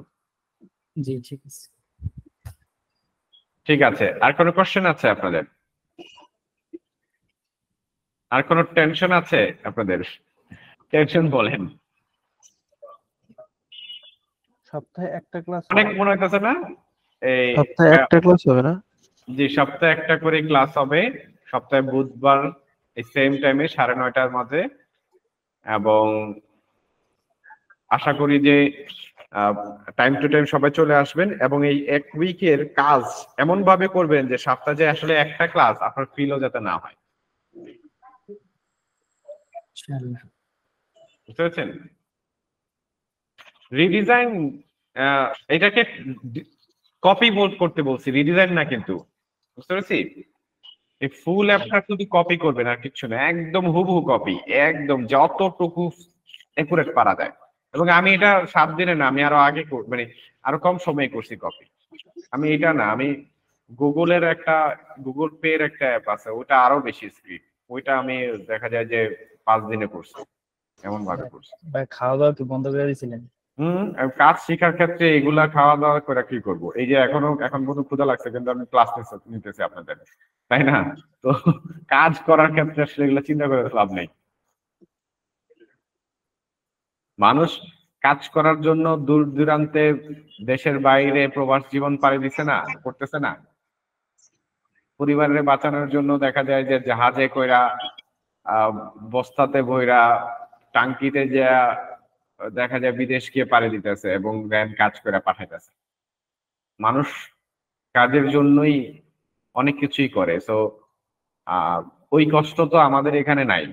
জি ঠিক আছে। ঠিক আছে, আর কোনো কোশ্চেন আছে আপনাদের? আর কোনো টেনশন আছে আপনাদের? টেনশন বলেন। সপ্তাহে একটা ক্লাস অনেক মনে হইতেছে না? এই সপ্তাহে একটা ক্লাস হবে না? জি, সপ্তাহে একটা করে ক্লাস হবে, সপ্তাহে বুধবার এই সেম টাইমে 9:30টার মধ্যে, এবং আশা করি যে টাইম টু টাইম সবাই চলে আসবেন, এবং এই এক উইকের কাজ এমন ভাবে করবেন যে সপ্তাহে যে আসলে একটা ক্লাস আপনার ফিলও যাতে না হয়, বুঝতে পেরেছেন? রিডিজাইন, এটাকে কপি করতে বলছি, রিডিজাইন না কিন্তু, বুঝতে পেরেছি? এই ফুল অ্যাপটা শুধু কপি করবেন আর কিচ্ছু না, একদম হুবহু কপি, একদম যতটুকু একুরেট পারা যায়। এবং আমি এটা 7 দিনে না, আমি আরো আগে মানে আরো কম সময়ে করছি কপি। আমি এটা না, আমি গুগল পে এর একটা অ্যাপ আছে, ওটা আরো বেশি স্পিড, ওইটা আমি দেখা যায় যে 5 দিনে করছি, এমন ভাবে করছি। ভাই খাওয়া দাওয়া কি বন্ধ করে দিয়েছিলেন? কাজ শেখার ক্ষেত্রে এগুলা খাওয়া দাওয়া করে কি করবো? এই যে এখন পর্যন্ত ক্ষুধা লাগছে কিন্তু আমি ক্লাস নিতেছি আপনাদের, তাই না? তো কাজ করার ক্ষেত্রে আসলে এগুলো চিন্তা করে লাভ নেই। মানুষ কাজ করার জন্য দূর দূরান্তে দেশের বাইরে প্রবাস জীবন পাড়ি দিচ্ছে না, করতেছে না? পরিবারের বাঁচানোর জন্য দেখা যায় যে জাহাজে কইরা, বস্তাতে বইরা, টাঙ্কিতে যা দেখা যায় বিদেশ গিয়ে পাড়ি দিতেছে এবং কাজ করে পাঠাইতেছে। মানুষ কাজের জন্যই অনেক কিছুই করে, সো ওই কষ্ট তো আমাদের এখানে নাই।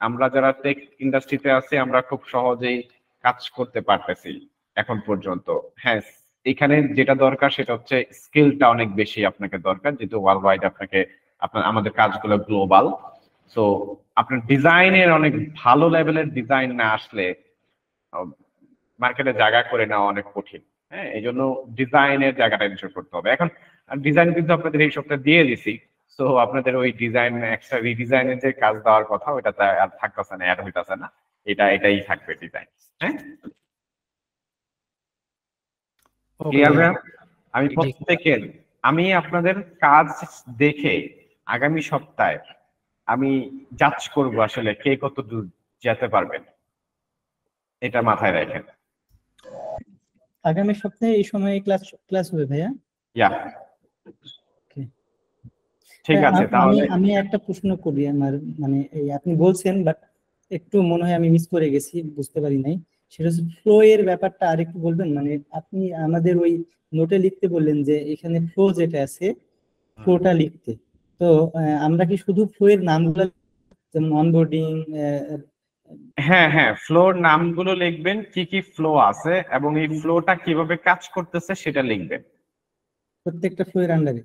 আমরা যারা টেক ইন্ডাস্ট্রিতে আছি আমরা খুব সহজেই কাজ করতে পারতেছি এখন পর্যন্ত। হ্যাঁ, এখানে যেটা দরকার সেটা হচ্ছে স্কিলটা অনেক বেশি আপনাকে দরকার, যেহেতু ওয়ার্ল্ড ওয়াইড আমাদের কাজগুলো গ্লোবাল, সো আপনার ডিজাইনের অনেক ভালো লেভেলের ডিজাইন না আসলে মার্কেটে জায়গা করে নেওয়া অনেক কঠিন। হ্যাঁ, এই জন্য ডিজাইনের জায়গাটা এনশিওর করতে হবে। এখন ডিজাইন কিন্তু আপনাদের এই সপ্তাহে দিয়ে দিছি, সো আপনাদের ওই ডিজাইন এক্সট্রা রিডিজাইনের যে কাজ দেওয়ার কথা ওইটাতে আর থাকতেছে না, অ্যাড হইতেছে না, এটাই থাকবে ডিজাইন। হ্যাঁ, ক্লিয়ার ভাই? আমি আপনাদের কাজ দেখে আগামী সপ্তাহে আমি জাজ করব আসলে কে কত দূর যেতে পারবেন, এটা মাথায় রাখেন। আগামী সপ্তাহে এই সময়ে ক্লাস হবে ভাইয়া? ইয়া, ঠিক আছে। তাহলে আমি একটা প্রশ্ন করি, আমার মানে এই আপনি বলছেন বাট একটু মনে হয় আমি মিস করে গেছি, বুঝতে পারি নাই। সেটা হচ্ছে ফ্লো এর ব্যাপারটা আরেকটু বলবেন। মানে আপনি আমাদের ওই নোটে লিখতে বললেন যে এখানে ফ্লো যেটা আছে ফ্লোটা লিখতে, তো আমরা কি শুধু ফ্লো এর নামগুলো যেমন অনবোর্ডিং? হ্যাঁ, ফ্লোর নামগুলো লিখবেন, কি কি ফ্লো আছে এবং এই ফ্লোটা কিভাবে কাজ করতেছে সেটা লিখবেন প্রত্যেকটা ফ্লো এর আন্ডারে।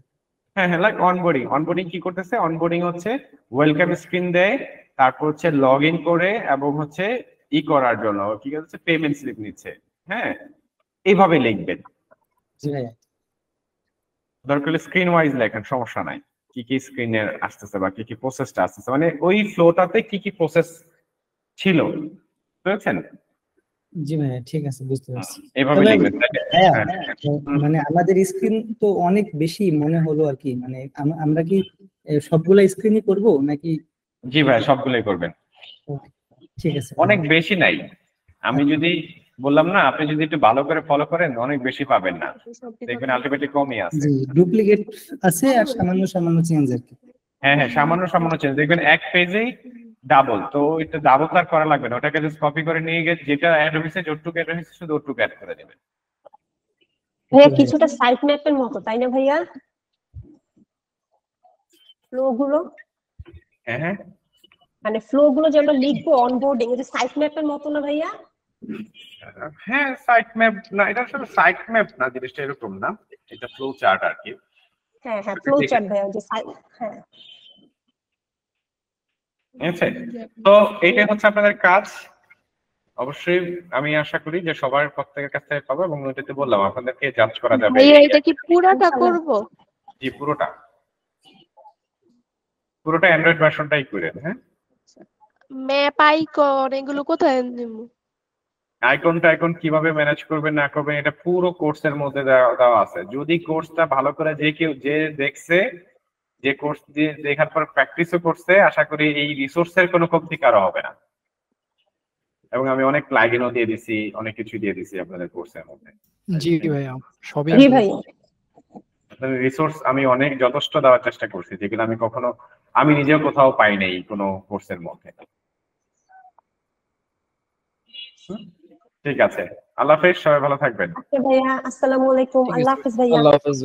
হ্যাঁ, লাইক অনবোর্ডিং কি করতেছে? অনবোর্ডিং হচ্ছে ওয়েলকাম স্ক্রিন দেয়, তারপর হচ্ছে লগ ইন করে এবং হচ্ছে করার জন্য কি হচ্ছে পেমেন্ট স্লিপ নিচ্ছে। হ্যাঁ, এইভাবে লিখবেন। দরকার হলে স্ক্রিন ওয়াইজ লেখেন, সমস্যা নাই। কি কি স্ক্রিনের আসতেছে বা কি কি প্রসেসটা আসতেছে, মানে ওই ফ্লোটাতে কি কি প্রসেস ছিল, বুঝছেন? জি ভাইয়া, ঠিক আছে, বুঝতে পারছি। এইভাবে লিখবেন। মানে আমাদের স্ক্রিন তো অনেক বেশি মনে হলো আর কি, মানে আমরা কি সবগুলা স্ক্রিনই করব নাকি? জি ভাই, সবগুলোই করবেন। ঠিক আছে, অনেক বেশি নাই, আমি যদি বললাম না, আপনি যদি একটু ভালো করে ফলো করেন অনেক বেশি পাবেন না, দেখবেন আলটিমেটলি কমই আছে। জি, ডুপ্লিকেট আছে আর সামান্য চেঞ্জ আর কি। হ্যাঁ, সামান্য চেঞ্জ দেখবেন এক পেজেই ডাবল, তো এটা ডাবল তার করা লাগবে না, ওটাকে জাস্ট কপি করে নিয়ে গিয়ে যেটা অ্যাড হয়েছে, যতটুকু অ্যাড হয়েছে শুধু ওটুকু অ্যাড করে দেবেন। ভাইয়া কিছুটা সাইট ম্যাপের মতো, তাই না ভাইয়া? ফ্লো গুলো, হ্যাঁ, মানে ফ্লো গুলো যে আমরা লিখবো অনবোর্ডিং, এটা সাইট ম্যাপের মতো না ভাইয়া? হ্যাঁ, সাইট ম্যাপ না, এটা আসলে সাইট ম্যাপ না, জিনিসটা এরকম না, এটা ফ্লো চার্ট আর কি। হ্যাঁ, ফ্লো চার্ট ভাইয়া, যে হ্যাঁ। তো এইটাই হচ্ছে আপনাদের কাজ। অবশ্যই আমি আশা করি যে সবার প্রত্যেকের কাছ থেকে পাবো, এবং ওইটাতে বললাম আপনাদেরকে জাজ করা যাবে। ভাইয়া এটা কি পুরোটা করব? জি, পুরোটা অ্যান্ড্রয়েড ভার্সনটাই করেন। হ্যাঁ, ম্যাপ আইকন এগুলো কোথায় নেব? আইকন কিভাবে ম্যানেজ করবেন না করবেন এটা পুরো কোর্সের মধ্যে দেওয়া আছে। যদি কোর্সটা ভালো করে যে দেখছে, যে কোর্স দিয়ে দেখার পর প্র্যাকটিসও করছে, আশা করি এই রিসোর্সের কোনো কমতি কারো হবে না। এবং আমি অনেক প্লাগইনও দিয়ে দিছি, অনেক কিছু দিয়ে দিছি আপনাদের কোর্সের মধ্যে। জি ভাইয়া, সবই জি ভাইয়া, আপনাদের রিসোর্স আমি অনেক যথেষ্ট দেওয়ার চেষ্টা করছি, যেগুলো আমি নিজেও কোথাও পাই নাই কোনো কোর্সের মধ্যে। ঠিক আছে, আল্লাহ হাফেজ, সবাই ভালো থাকবেন। আচ্ছা ভাইয়া, আসসালামু আলাইকুম, আল্লাহ হাফেজ ভাইয়া। আল্লাহ হাফেজ।